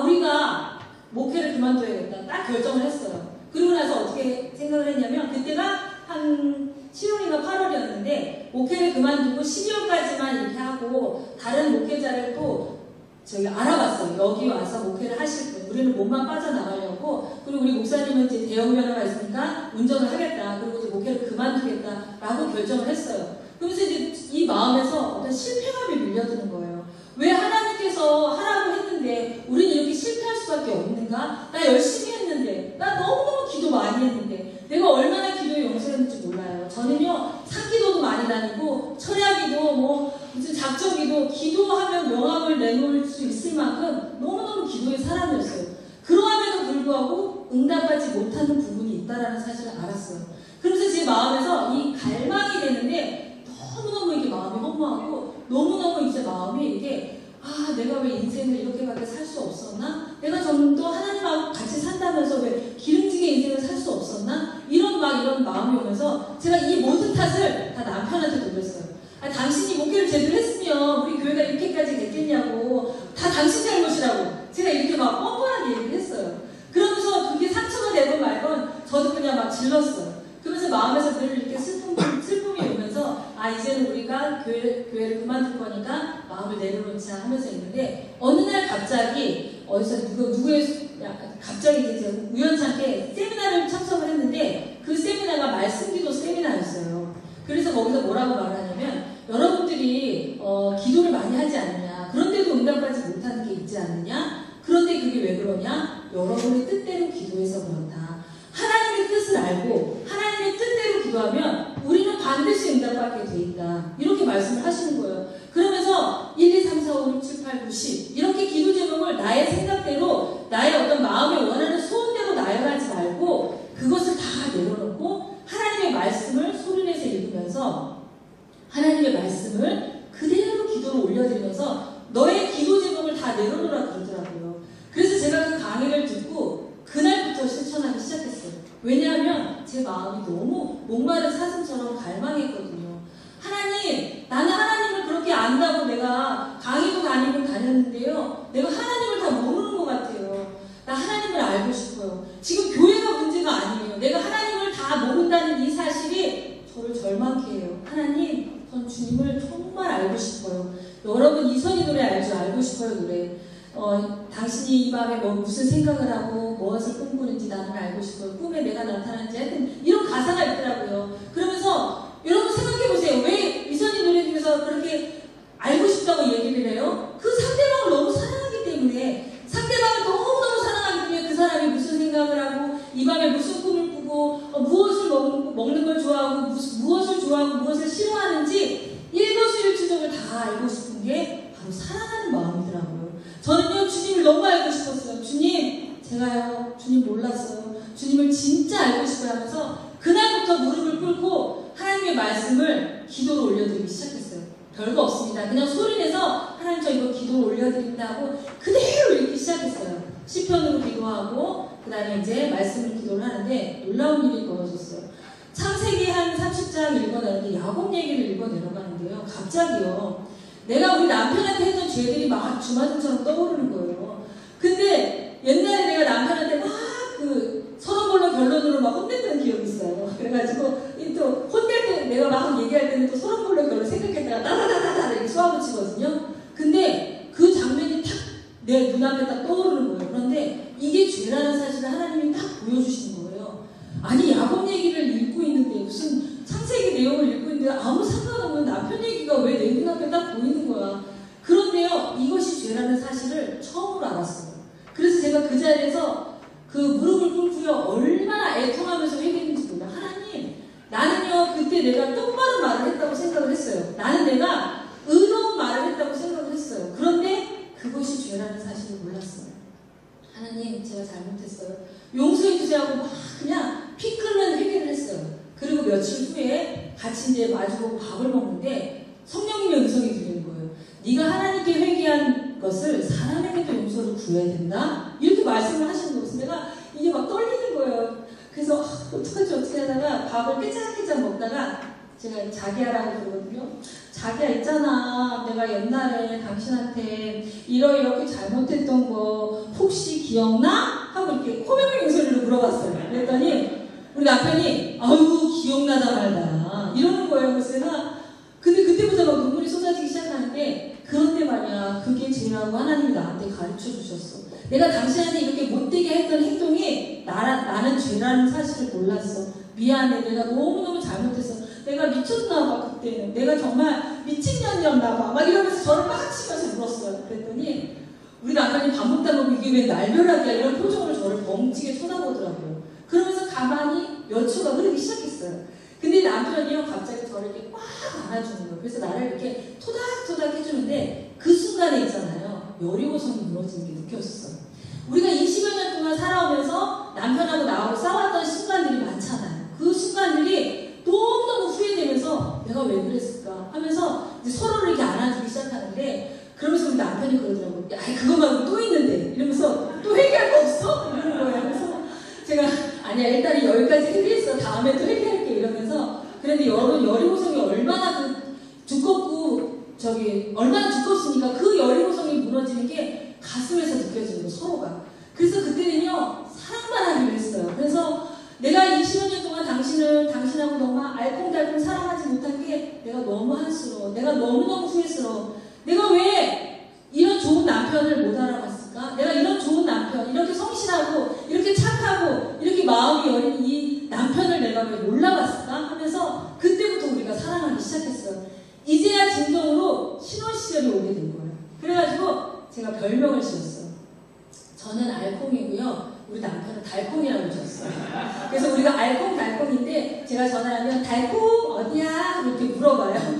우리가 목회를 그만둬야겠다. 딱 결정을 했어요. 그리고 나서 어떻게 생각을 했냐면, 그때가 한 7월인가 8월이었는데 목회를 그만두고 12월까지만 이렇게 하고 다른 목회자를 또 저희 알아봤어요. 여기 와서 목회를 하실 분. 우리는 몸만 빠져나가려고. 그리고 우리 목사님은 이제 대형 면허가 있으니까 운전을 하겠다. 그리고 이제 목회를 그만두겠다라고 결정을 했어요. 그러면서 이제 이 마음에서 어떤 실패감이 밀려드는 거예요. 왜 하나님께서 하라고 했는데 우리는 이렇게 실패할 수밖에 없는가? 나 열심히 했는데, 나 너무너무 기도 많이 했는데, 내가 얼마나 기도에 용서했는지 몰라요. 저는요, 산기도도 많이 다니고, 철야기도, 무슨 작정기도, 기도하면 명함을 내놓을 수 있을 만큼 너무너무 기도의 사람이었어요. 그러함에도 불구하고 응답받지 못하는 부분이 있다는 사실을 알았어요. 그래서 제 마음에서 이 갈망이 되는데 너무너무 이게 마음이 허무하고, 너무너무 이제 마음이 이게 내가 왜 인생을 이렇게밖에 살 수 없었나? 내가 좀 더 하나님하고 같이 산다면서 왜 기름지게 인생을 살 수 없었나? 이런 마음이 오면서 제가 이 모든 탓을 다 남편한테 돌렸어요. 당신이 목회를 제대로 했으면 우리 교회가 이렇게까지 됐겠냐고. 다 당신 잘못이라고. 제가 이렇게 막 뻔뻔하게 얘기를 했어요. 그러면서 그게 상처가 되건 말건 저도 그냥 막 질렀어요. 그러면서 마음에서 늘 이렇게 슬픔이 오면서 이제는 우리가 교회를 그만둘 거니까 마음을 내려놓자 하면서 있는데, 어느 날 갑자기 어디서 갑자기 이제 우연찮게 세미나를 참석을 했는데, 그 세미나가 말씀기도 세미나였어요. 그래서 거기서 뭐라고 말하냐면, 여러분들이 기도를 많이 하지 않느냐, 그런데도 응답받지 못하는 게 있지 않느냐, 그런데 그게 왜 그러냐, 여러분의 뜻대로 기도해서 그렇다. 하나님의 뜻을 알고 하나님의 뜻대로 기도하면 우리는 반드시 응답받게 돼 있다. 이렇게 말씀을 하시는 거예요. 그러면서 1, 2, 3, 4, 5, 6, 7, 8, 9, 10 이렇게 기도 제목을 나의 생각대로, 나의 어떤 마음에 원하는 소원대로 나열하지 말고 그것을 다 내려놓고 하나님의 말씀을 소리내서 읽으면서 하나님의 말씀을 그대로 기도로 올려드리면서 너의 기도 제목을 다 내려놓으라 그러더라고요. 그래서 제가 그 강의를 듣고 그날부터 실천하기 시작했어요. 왜냐하면 제 마음이 너무 목마른 사슴처럼 갈망했거든요. 하나님, 나는 하나님을 그렇게 안다고 내가 강의도 다녔는데요. 내가 하나님을 다 모르는 것 같아요. 나 하나님을 알고 싶어요. 지금 교회가 문제가 아니에요. 내가 하나님을 다 모른다는 이 사실이 저를 절망케 해요. 하나님, 전 주님을 정말 알고 싶어요. 여러분 이선희 노래 알죠? 알고 싶어요 노래. 당신이 이 밤에 무슨 생각을 하고 무엇을 꿈꾸는지 나는 알고 싶어요. 꿈에 내가 나타나는지 하여튼 이런 가사가 있더라고요. 그러면서 여러분 생각해보세요. 왜 이선희 노래 중에서 그렇게 알고 싶다고 얘기를 해요? 그 상대방을 너무 사랑하기 때문에, 상대방을 너무너무 사랑하기 때문에 그 사람이 무슨 생각을 하고 이 밤에 무슨 꿈을 꾸고 무엇을 먹는 걸 좋아하고 무엇을 좋아하고 무엇을 싫어하는지 일거수일투족을 다 알고 싶은 게 바로 사랑하는 마음이더라고요. 저는요, 주님을 너무 알고 싶었어요. 주님, 제가요, 주님 몰랐어요. 주님을 진짜 알고 싶어요 하면서 그날부터 무릎을 꿇고 하나님의 말씀을 기도로 올려드리기 시작했어요. 별거 없습니다. 그냥 소리내서 하나님 저 이거 기도로 올려드립니다 하고 그대로 읽기 시작했어요. 시편으로 기도하고 그 다음에 이제 말씀을 기도를 하는데 놀라운 일이 벌어졌어요. 창세기 한 30장 읽어내는데 야곱 얘기를 읽어내려가는데요. 갑자기요. 내가 우리 남편한테 했던 죄들이 막 주마등처럼 떠오르는 거예요. 근데 옛날에 내가 남편한테 막 서로 걸로 결론으로 막 혼냈던 기억이 있어요. 그래가지고 또 혼낼 때 내가 막 얘기할 때는 또 서로 걸로 결론 생각했다가 따다다다다 이렇게 쏘아붙이거든요. 근데 그 장면이 탁 내 죄라는 사실을 하나님이 딱 보여주시는 거예요. 아니 야곱 얘기를 읽고 있는데 무슨 창세기 내용을 읽고 있는데 아무 상관없는 남편 얘기가 왜 내 눈앞에 딱 보이는 거야. 그런데요, 이것이 죄라는 사실을 처음으로 알았어요. 그래서 제가 그 자리에서 그 무릎을 꿇고요, 얼마나 애통하면서 회개했는지 몰라. 하나님, 나는요 그때 내가 똑바른 말을 했다고 생각을 했어요. 나는 내가 의로운 말을 했다고 생각을 했어요. 그런데 그것이 죄라는 사실을 몰랐어요. 하나님, 제가 잘못했어요. 용서해 주세요 하고 막 그냥 피 끓는 회개를 했어요. 그리고 며칠 후에 같이 이제 마주보고 밥을 먹는데 성령님의 음성이 들리는 거예요. 네가 하나님께 회개한 것을 사람에게도 용서를 구해야 된다? 이렇게 말씀을 하시는 거예요. 내가 이게 막 떨리는 거예요. 그래서 어떻게 하다가 밥을 깨작깨작 먹다가 제가 자기야라고 그러거든요. 자기야 있잖아, 내가 옛날에 당신한테 이렇게 잘못했던 거 혹시 기억나? 하고 이렇게 코맹맹 소리로 물어봤어요. 그랬더니 우리 남편이 아유 기억나다 말다 이러는 거예요. 그래서 제가 근데 그때부터 막 눈물이 쏟아지기 시작하는데, 그런데 말이야 그게 죄라고 하나님이 나한테 가르쳐 주셨어. 내가 당신한테 이렇게 못되게 했던 행동이 나는 죄라는 사실을 몰랐어. 미안해, 내가 너무너무 잘못했어. 내가 미쳤나 봐. 그때는 내가 정말 미친년이었나 봐. 막 이러면서 저를 막 치면서 울었어요. 그랬더니 우리 남편이 밥 먹다 보면 이게 왜 날벼락이야 이런 표정으로 저를 멍치게 쳐다보더라고요. 그러면서 가만히 몇 초가 흐르기 시작했어요. 근데 남편이요 갑자기 저를 이렇게 꽉 안아주는 거예요. 그래서 나를 이렇게 토닥토닥 해주는데 그 순간에 있잖아요, 여리고성이 무너지는 게 느껴졌어요. 우리가 20여 년 동안 살아오면서 남편하고 나하고 싸웠던 순간들이 많잖아요. 그 순간들이 너무너무 후회되면서 내가 왜 그랬을까 하면서 이제 서로를 이렇게 안아주기 시작하는데, 그러면서 우리 남편이 그러더라고요. 야, 그거 말고 또 있는데 이러면서 또 회개할 거 없어? 이러는 거예요. 그래서 제가 아니야 일단 여기까지 회개했어. 다음에 또 회개할게 이러면서. 그런데 여러분 여리고성이 얼마나 얼마나 두껍습니까? 그 여리고성이 무너지는 게 가슴에서 느껴지는 거예요, 서로가. 그래서 그때는요 사랑만 하기로 했어요. 그래서 내가 20여 년 동안 당신하고 너무 알콩달콩 사랑하지 못한 게 내가 너무 한스러워. 내가 너무너무 후회스러워. 내가 왜 이런 좋은 남편을 못 알아봤을까? 내가 이런 좋은 남편, 이렇게 성실하고 이렇게 착하고 이렇게 마음이 여린 이 남편을 내가 왜 몰라봤을까? 하면서 그때부터 우리가 사랑하기 시작했어요. 이제야 진정으로 신혼 시절이 오게 된 거예요. 그래가지고 제가 별명을 지었어요. 저는 알콩이고요, 우리 남편은 달콩이라고 지었어요. 그래서 우리가 알콩달콩인데 제가 전화하면 달콩 어디야? 이렇게 물어봐요.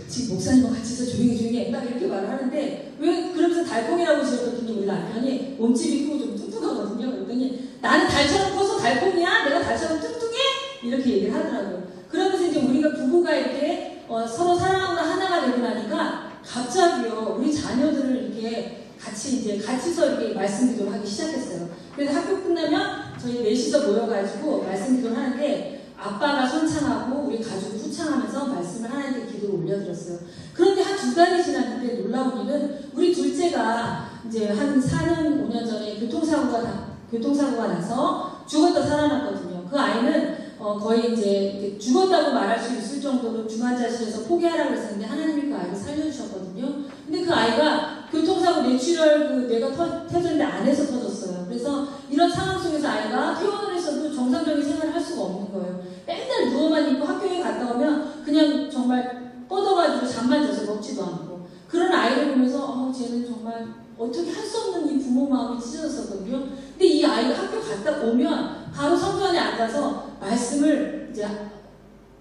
지금 목사님과 같이 있어 조용히 딱 이렇게 말을 하는데, 왜 그러면서 달콩이라고 지었더니 우리 남편이 몸집이 크고 좀 뚱뚱하거든요. 그랬더니 나는 달처럼 커서 달콩이야? 내가 달처럼 뚱뚱해? 이렇게 얘기를 하더라고요. 그러면서 이제 우리가 부부가 이렇게 서로 사랑하고 하나가 되고 나니까 갑자기요 우리 자녀들을 이렇게 같이서 이렇게 말씀 기도를 하기 시작했어요. 그래서 학교 끝나면 저희 넷이서 모여가지고 말씀 기도를 하는데, 아빠가 선창하고 우리 가족이 후창하면서 말씀을 하나님께 기도를 올려드렸어요. 그런데 한 2달이 지났는데 놀라운 일은 우리 둘째가 이제 한 4년, 5년 전에 교통사고가 나서 죽었다 살아났거든요. 그 아이는 거의 이제 죽었다고 말할 수 있을 정도로 중환자실에서 포기하라고 했었는데 하나님이 그 아이를 살려주셨거든요. 근데 그 아이가 교통사고 뇌출혈 뇌가 터졌는데 안에서 터졌어요. 그래서 이런 상황 속에서 아이가 퇴원을 했어도 정상적인 생활을 할 수가 없는 거예요. 맨날 누워만 있고 학교에 갔다 오면 그냥 정말 뻗어가지고 잠만 자서 먹지도 않고, 그런 아이를 보면서 쟤는 정말 어떻게 할 수 없는 이 부모 마음이 찢어졌었거든요. 근데 이 아이가 학교 갔다 오면 바로 성도 안에 앉아서 말씀을 이제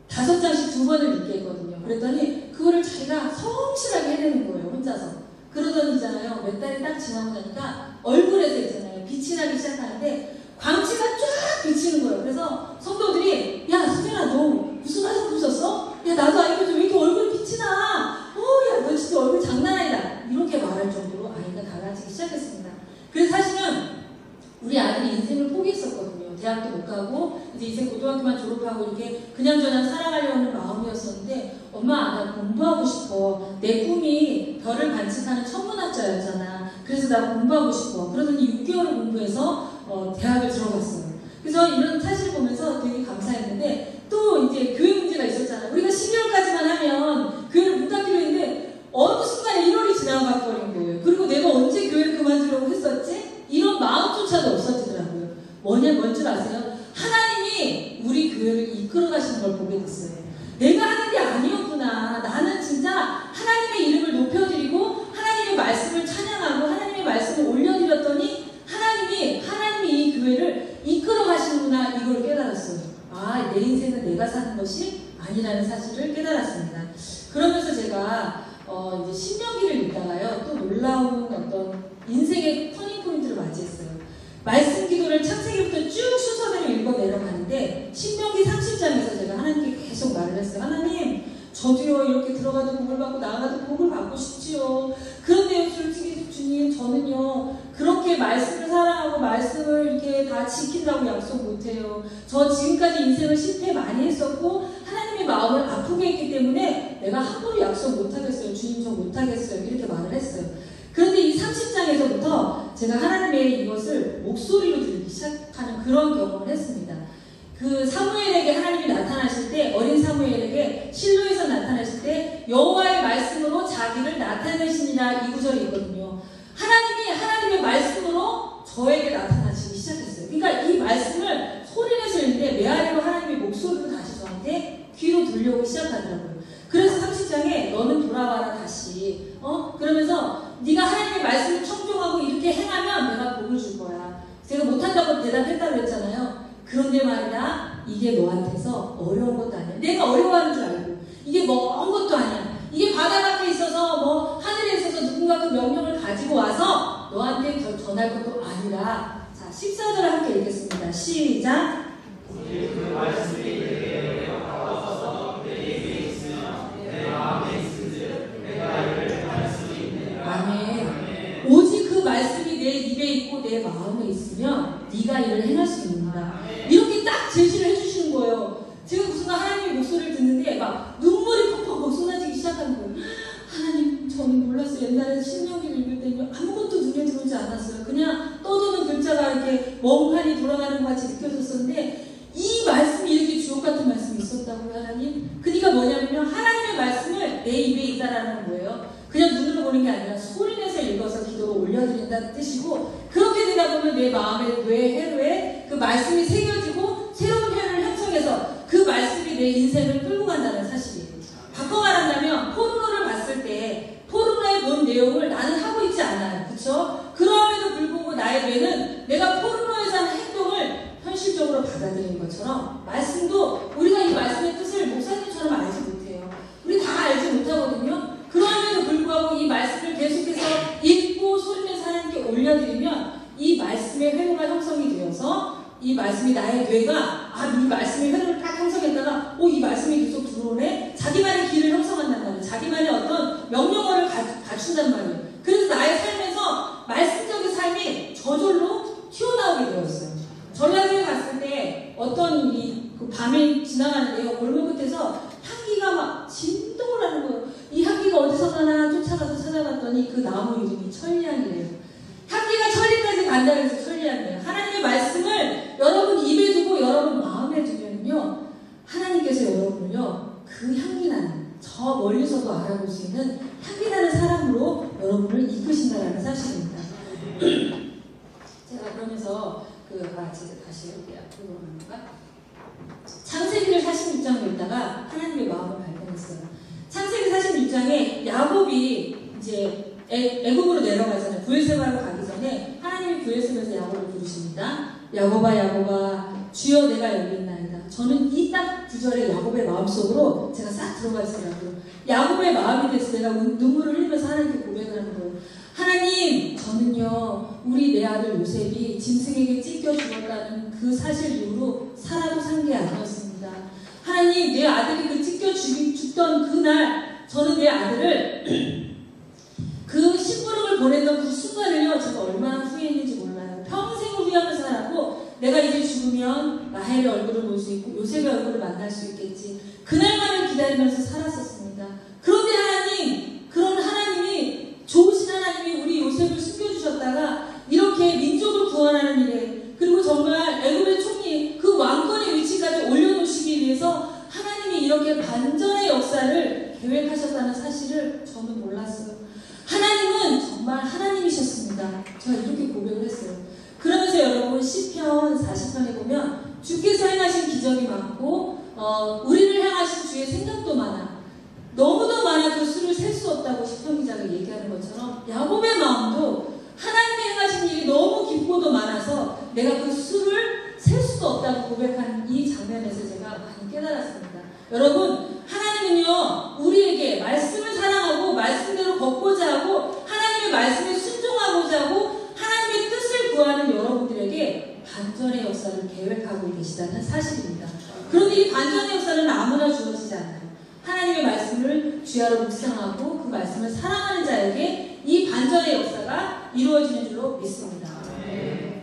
5장씩 2번을 읽게 했거든요. 그랬더니 그거를 자기가 성실하게 해내는 거예요, 혼자서. 그러더니 있잖아요, 몇 달이 딱 지나고 나니까 얼굴에서 있잖아요, 빛이 나기 시작하는데 광채가 쫙 비치는 거예요. 그래서 성도들이 야 수진아 너 무슨 화장 부셨어? 야 나도 알려줘, 왜 이렇게 얼굴이 빛이 나? 야 너 진짜 얼굴 장난 아니다, 이렇게 말할 정도로 아이가 달라지기 시작했습니다. 그래서 사실은 우리 아들이 인생을 포기했었거든요. 대학도 못 가고 이제 고등학교만 졸업하고 이렇게 그냥저냥 살아가려는 마음이었었는데, 엄마 나 공부하고 싶어. 내 꿈이 별을 관측하는 천문학자였잖아. 그래서 나 공부하고 싶어. 그러더니 6개월을 공부해서 대학을 들어갔어요. 그래서 이런 사실을 보면서 되게 감사했는데, 또 이제 교회 문제가 있었잖아요. 우리가 12월까지만 하면 교회를 못 닫기로 했는데 어느 순간에 1월이 지나가 버린 거예요. 그리고 내가 언제 교회를 그만두려고 했었지? 이런 마음조차도 뭔줄 아세요? 하나님이 우리 교회를 이끌어 가시는 걸 보게 됐어요. 내가 하는 게 아니었구나. 나는 진짜 하나님의 이름을 높여드리고 하나님의 말씀을 찬양하고 하나님의 말씀을 올려드렸더니 하나님이 이 교회를 이끌어 가시는구나. 이걸 깨달았어요. 아, 내 인생은 내가 사는 것이 아니라는 사실을 깨달았습니다. 그러면서 제가 이제 신명기를 읽다가요, 또 놀라운 어떤 인생의 터닝포인트를 맞이했어요. 말씀 기도를 창세기부터 쭉 순서대로 읽어 내려가는데 신명기 30장에서 제가 하나님께 계속 말을 했어요. 하나님, 저도요 이렇게 들어가도 복을 받고 나가도 복을 받고 싶지요. 그런데요, 솔직히 주님, 저는요 그렇게 말씀을 사랑하고 말씀을 이렇게 다 지킨다고 약속 못해요. 저 지금까지 인생을 실패 많이 했었고 하나님의 마음을 아프게 했기 때문에 내가 함부로 약속 못하겠어요. 주님, 저 못하겠어요. 이렇게 말을 했어요. 그런데 이 30장에서부터 제가 하나님의 이것을 목소리로 들리기 시작하는 그런 경험을 했습니다. 그 사무엘에게 하나님이 나타나실 때, 어린 사무엘에게 실로에서 나타나실 때 여호와의 말씀으로 자기를 나타내시니라, 이 구절이 있거든요. 하나님이 하나님의 말씀으로 저에게 나타나시기 시작했어요. 그러니까 이 말씀을 소리내서 읽는데 메아리로 하나님의 목소리로 다시 저한테 귀로 들려오기 시작하더라고요. 그래서 30장에 너는 돌아와라 다시, 그러면서 네가 하나님의 말씀을 청종하고 이렇게 행하면 내가 복을 줄 거야. 제가 못한다고 대답했다고 했잖아요. 그런데 말이야, 이게 너한테서 어려운 것도 아니야. 내가 어려워하는 줄 알고 이게 먼 것도 아니야. 이게 바다 밖에 있어서 뭐 하늘에 있어서 누군가 그 명령을 가지고 와서 너한테 전할 것도 아니라. 자, 14절을 함께 읽겠습니다. 시작. 그 말씀이 내게 와서 내 입에 있으며 내 마음에 있은즉 내가 이를 할 수 있느니라. 아멘. 오직 그 말씀이 내 입에 있고 내 마음에 있으면 네가 이를 행할 수 있는다. 이렇게 딱 제시를 해주시는 거예요. 제가 무슨 하나님의 목소리를 듣는데 막 눈물이 펑펑 쏟아지기 시작하는 거예요. 하나님, 저는 몰랐어요. 옛날에 신명기를 읽을 때는 아무것도 눈에 들어오지 않았어요. 그냥 떠도는 글자가 이렇게 멍하니 돌아가는 것 같이 느껴졌었는데 이 말씀이 이렇게 주옥 같은 말씀이 있었다고요, 하나님? 그러니까 뭐냐면요, 하나님의 말씀을 내 입에 있다라는 거예요. 그냥 눈으로 보는 게 아니라 소리내서 읽어서 기도로 올려드린다는 뜻이고, 그렇게 되다 보면 내 마음의 뇌, 회로에 그 말씀이 새겨지고 새로운 회로를 형성해서 그 말씀이 내 인생을 끌고 간다는 사실이에요. 바꿔 말한다면 포르노를 봤을 때 포르노에 본 내용을 나는 하고 있지 않아요. 그렇죠? 그럼에도 불구하고 나의 뇌는 내가 포르노에서 하는 행동을 현실적으로 받아들이는 것처럼 말씀도 우리가 이 말씀의 뜻을 목사님처럼 알지 못해요. 우리 다 알지 못하거든요. 그럼에도 불구하고 이 말씀을 계속해서 읽고 소리내서 하나님께 올려드리면 이 말씀의 회로가 형성이 되어서 이 말씀이 나의 뇌가 이 말씀의 회로를 딱 형성했다가 이 말씀이 계속 들어오네. 자기만의 길을 형성한단 말이에요. 자기만의 어떤 명령어를 갖춘단 말이에요. 그래서 나의 삶에서 말씀적인 삶이 저절로 튀어나오게 되었어요. 전라도에 갔을 때 어떤 그 밤에 지나가는데요, 골목 끝에서 향기가 막 진동을 하는 거예요. 이 향기가 어디서 가나 쫓아가서 찾아봤더니 그 나무 이름이 천리향이래요. 향기가 천리까지 간다고 해서 천리향이에요. 하나님의 말씀을 여러분 입에 두고 여러분 마음에 두면요, 하나님께서 여러분을요 그 향기나는, 저 멀리서도 알아볼 수 있는 향기나는 사람으로 여러분을 이끄신다는 사실입니다. 제가 그러면서 제가 다시 여기 앞으로 가는가? 창세기를 46장 읽다가 하나님의 마음을 발견했어요. 창세기 46장에 야곱이 이제 애굽으로 내려가잖아요. 구엘세바로 가기 전에 하나님이 구엘세바에서 야곱을 부르십니다. 야곱아, 야곱아, 주여 내가 여기 있나이다. 저는 이 딱 구절에 야곱의 마음속으로 제가 싹 들어가 있더라고요. 야곱의 마음이 돼서 내가 눈물을 흘리면서 하나님께 고백을 하는 거예요. 하나님, 저는요 우리 내 아들 요셉이 짐승에게 찢겨 죽었다는 그 사실 이후로 살아도 산 게 아니었습니다. 하나님, 내 아들이 그 찢겨 죽던 그날 저는 내 아들을 그 심부름을 보냈던 그 순간을요 제가 얼마나 후회했는지 몰라요. 평생을 후회하면서 살았고, 내가 이제 죽으면 라헬의 얼굴을 볼 수 있고 요셉의 얼굴을 만날 수 있겠지, 그날만을 기다리면서 살았었습니다. 그런데 하나님, 그런 하나님이, 좋으신 하나님이 우리 요셉을 숨겨주셨다가 이렇게 민족을 구원하는 일에, 그리고 정말 애굽의 총리 그 왕권의 위치까지 올려놓으시기 위해서 하나님이 이렇게 반전의 역사를 계획하셨다는 사실을 저는 몰랐어요. 하나님은 정말 하나님이셨습니다. 제가 이렇게 고백을 했어요. 그러면서 여러분 시편 40편에 보면 주께서 행하신 기적이 많고 우리를 향하신 주의 생각도 많아. 너무도 많아 그 수를 셀 수 없다고 시편 기자가 얘기하는 것처럼 야곱의 마음도 하나님이 행하신 일이 너무 깊고도 많아서 내가 그 수를 셀 수도 없다고 고백한 이 장면에서 제가 많이 깨달았습니다. 여러분, 하나님은요 우리에게 말씀을 사랑하고 말씀대로 걷고자 하고 하나님의 말씀에 순종하고자 하고 하나님의 뜻을 구하는 여러분들에게 반전의 역사를 계획하고 계시다는 사실입니다. 그런데 이 반전의 역사는 아무나 주어지지 않아요. 하나님의 말씀을 주야로 묵상하고 그 말씀을 사랑하는 자에게 이 반전의 역사가 이루어지는 줄로 믿습니다.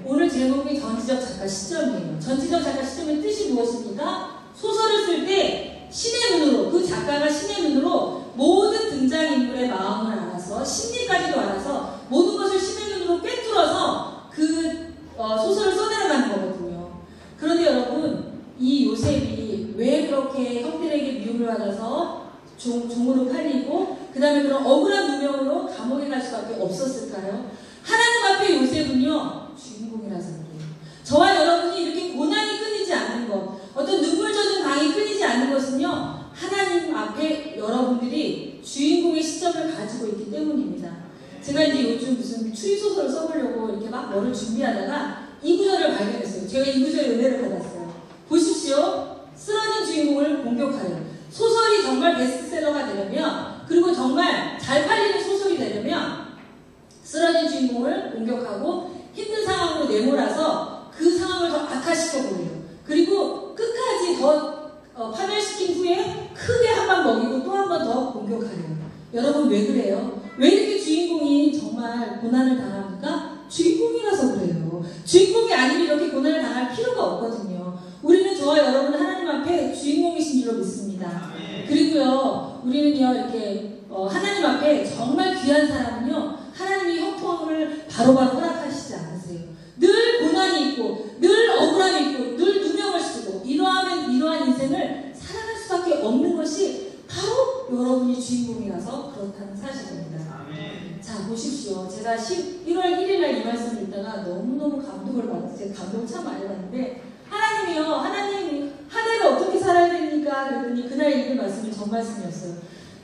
오늘 제목이 전지적 작가 시점이에요. 전지적 작가 시점의 뜻이 무엇입니까? 소설을 쓸 때 신의 눈으로, 그 작가가 신의 눈으로 모든 등장인물의 마음을 알아서 심리까지도 알아서 모든 것을 신의 눈으로 꿰뚫어서 그 소설을 써내려가는 거거든요. 그런데 여러분, 이 요셉이 왜 그렇게 형들에게 미움을 받아서 종으로 팔리고 그 다음에 그런 억울한 누명으로 감옥에 갈 수밖에 없었을까요? 하나님 앞에 요셉은요 주인공이라서 그래요. 저와 여러분이 이렇게 고난이 끊이지 않는 것, 어떤 눈물 젖은 강이 끊이지 않는 것은요 하나님 앞에 여러분들이 주인공의 시점을 가지고 있기 때문입니다. 제가 이제 요즘 무슨 추리소설을 써보려고 이렇게 막 뭐를 준비하다가 이 구절을 발견했어요. 제가 이 구절에 은혜를 받았어요. 보십시오. 쓰러진 주인공을 공격하여. 소설이 정말 베스트셀러가 되려면, 그리고 정말 잘 팔리는 소설이 되려면 쓰러진 주인공을 공격하고 힘든 상황으로 내몰아서 그 상황을 더 악화시켜보래요. 그리고 끝까지 더 파멸시킨 후에 크게 한 번 먹이고 또 한 번 더 공격하래요. 여러분 왜 그래요? 왜 이렇게 주인공이 정말 고난을 당합니까? 주인공이라서 그래요. 주인공이 아니면 이렇게 고난을 당할 필요가 없거든요. 우리는 저와 여러분 하나님 앞에 주인공이신 줄로 믿습니다. 그리고요, 우리는요, 이렇게, 하나님 앞에 정말 귀한 사람은요, 하나님이 형통함을 바로바로 허락하시지 않으세요. 늘 고난이 있고, 늘 억울함이 있고, 늘 누명을 쓰고, 이러한 인생을 살아갈 수밖에 없는 것이 바로 여러분이 주인공이라서 그렇다는 사실입니다. 자, 보십시오. 제가 1월 1일날 이 말씀을 읽다가 너무너무 감동을 받았어요. 제가 감동을 참 많이 받는데, 하나님 한 해를 어떻게 살아야 됩니까? 그랬더니 그날 읽은 말씀이 전 말씀이었어요.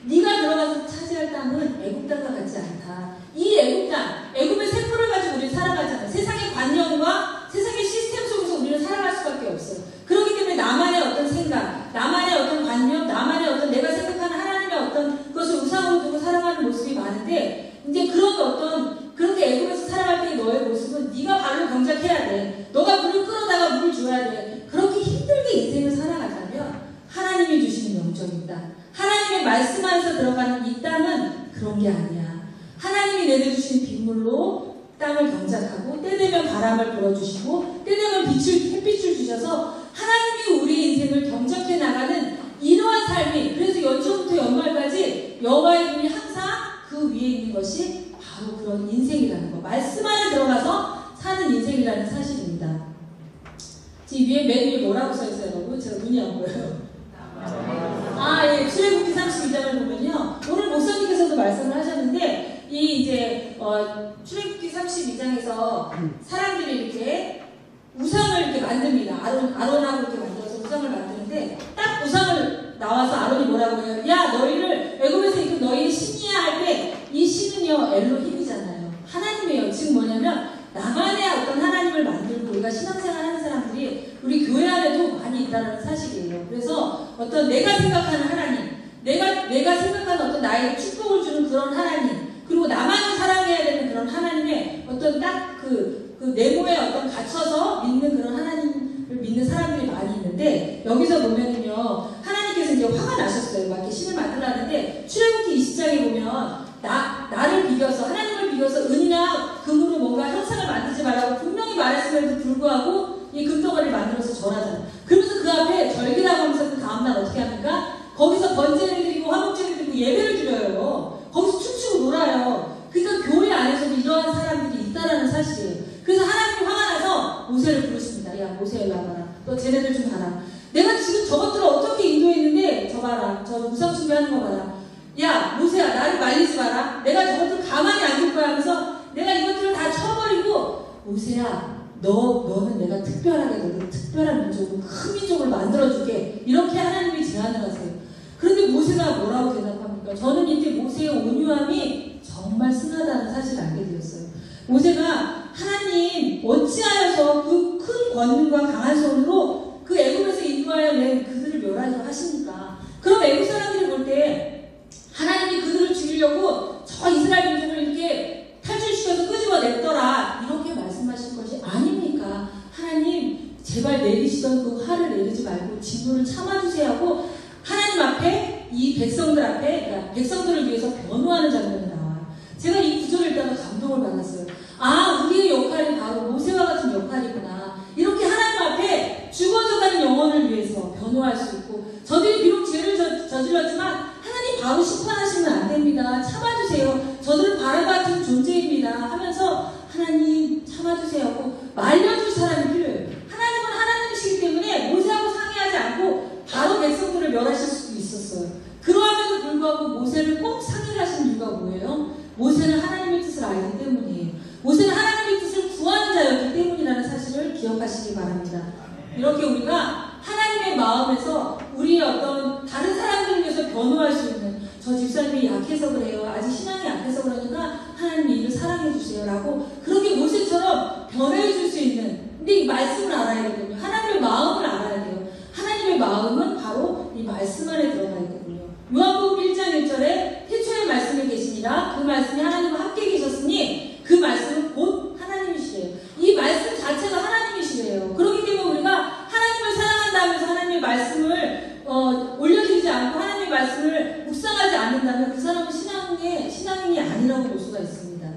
네가 들어가서 차지할 땅은 애굽 땅과 같지 않다. 이 애굽 땅, 애굽의 세포를 가지고 우리는 살아가잖아요. 세상의 관념과 세상의 시스템 속에서 우리는 살아갈 수밖에 없어요. 그렇기 때문에 나만의 어떤 생각, 나만의 어떤 관념, 나만의 어떤 내가 생각하는 하나님의 어떤 것을 우상으로 두고 살아가는 모습이 많은데, 이제 그렇게 애굽에서 살아갈 때의 너의 모습은 네가 발을 경작해야 돼. 너가 물을 끌어다가 물을 줘야 돼. 그렇게 힘들게 인생을 살아가자면 하나님이 주시는 영적입니다. 하나님의 말씀 안에서 들어가는 이 땅은 그런 게 아니야. 하나님이 내려주신 빗물로 땅을 경작하고 때 되면 바람을 불어주시고 때 되면 햇빛을 주셔서 하나님이 우리 인생을 경작해 나가는 이러한 삶이, 그래서 연초부터 연말까지 여호와의 눈이 항상 그 위에 있는 것이 바로 그런 인생이라는 거, 말씀 안에 들어가서 사는 인생이라는 사실입니다. 지금 위에 맨 위에 뭐라고 써있어요, 여러분? 제가 눈이 안 보여요. 예, 출애굽기 32장을 보면요, 오늘 목사님께서도 말씀을 하셨는데, 출애굽기 32장에서 사람들이 이렇게 우상을 이렇게 만듭니다. 아론하고 이렇게 만들어서 우상을 만드는데, 딱 우상을 나와서 아론이 뭐라고 해요? 야, 너희를 애굽에서 이끈 너희의 신이야 할 때, 이 신은요 엘로힘이잖아요. 하나님이에요. 지금 뭐냐면 나만의 어떤 하나님을 만들고, 우리가 신앙생활 하는 사람들이 우리 교회 안에도 많이 있다는 사실이에요. 그래서 어떤 내가 생각하는 하나님, 내가 생각하는 어떤 나에게 축복을 주는 그런 하나님, 그리고 나만을 사랑해야 되는 그런 하나님의 어떤 딱 그 네모에 어떤 갇혀서 믿는 그런 하나님을 믿는 사람들이 많이 있는데, 여기서 보면은요 하나님께서 이제 화가 나셨어요. 막 이렇게 신을 만들라는데, 출애굽기 20장에 보면 나를 비벼서, 하나님을 비벼서 은이나 금으로 뭔가 형상을 만들지 말라고 분명히 말했음에도 불구하고 이 금덩어리를 만들어서 절하잖아요. 그러면서 그 앞에 절기라고 하면서 그 다음날 어떻게 합니까? 거기서 번제를 드리고 화목제를 드리고 예배를 드려요. 거기서 춤추고 놀아요. 그러니까 교회 안에서도 이러한 사람들이 있다라는 사실이에요. 그래서 하나님이 화가 나서 모세를 부르십니다. 야, 모세 일로 와봐라. 너 쟤네들 좀 봐라. 내가 지금 저것들을 어떻게 인도했는데 저 봐라. 저 우상 숭배하는 거 봐라. 야, 모세야, 나를 말리지 마라. 내가 저것들 가만히 안 둘 거야 하면서 내가 이것들을 다 쳐버리고, 모세야, 너는 내가 특별하게 너를 특별한 민족으로 큰 민족을 만들어줄게. 이렇게 하나님이 제안을 하세요. 그런데 모세가 뭐라고 대답합니까? 저는 이때 모세의 온유함이 정말 승하다는 사실을 알게 되었어요. 모세가 하나님 어찌하여서 그 큰 권능과 강한 손으로 그 애굽에서 인도하여 낸 그들을 멸하려 하십니까? 그럼 애굽 사람들이 볼 때 하나님이 그들을 죽이려고 저 이스라엘 민족을 이렇게 탈출시켜서 끄집어 냈더라 이렇게 말씀하실 것이 아닙니까? 하나님 제발 내리시던 그 화를 내리지 말고 진노를 참아주세요 하고 하나님 앞에 이 백성들 앞에 그러니까 백성들을 위해서 변호하는 장면이 나와요. 제가 이 구절을 읽다가 감동을 받았어요. 아, 우리의 역할이 바로 모세와 같은 역할이구나. 이렇게 하나님 앞에 죽어져가는 영혼을 위해서 변호할 수 있고 저들이 비록 죄를 저질렀지만 하나님 바로 심판하시면 안 됩니다. 참아주세요. 저들은 바람 같은 존재입니다. 하면서 하나님 참아주세요 하고 말려줄 사람이 필요해요. 하나님은 하나님이시기 때문에 모세하고 상의하지 않고 바로 백성들을 멸하실 수도 있었어요. 그러함에도 불구하고 모세를 꼭 상의를 하신 이유가 뭐예요? 모세는 하나님의 뜻을 알기 때문이에요. 모세는 하나님의 뜻을 구하는 자였기 때문이라는 사실을 기억하시기 바랍니다. 이렇게 우리가 하나님의 마음에서 우리의 어떤 다른 사람들을 위해서 변호할 수 있는 저 집사님이 약해서 그래요. 아직 신앙이 약해서 그러니까 하나님이 이를 사랑해 주세요 라고 그렇게 모세처럼 변호해 줄 수 있는 근데 이 말씀을 알아야 되거든요. 하나님의 마음을 알아야 돼요. 하나님의 마음은 바로 이 말씀 안에 들어가 있거든요. 요한복음 1장 1절에 태초에 말씀이 계시니라 그 말씀이 하나님과 함께 계셨으니 그 말씀은 곧 하나님이시래요. 이 말씀 자체가 하나님이시래요. 그렇기 때문에 우리가 하나님을 사랑한다 하면서 하나님의 말씀을 올려드리지 않고 하나님의 말씀을 묵상하지 않는다면 그 사람은 신앙인이 아니라고 볼 수가 있습니다.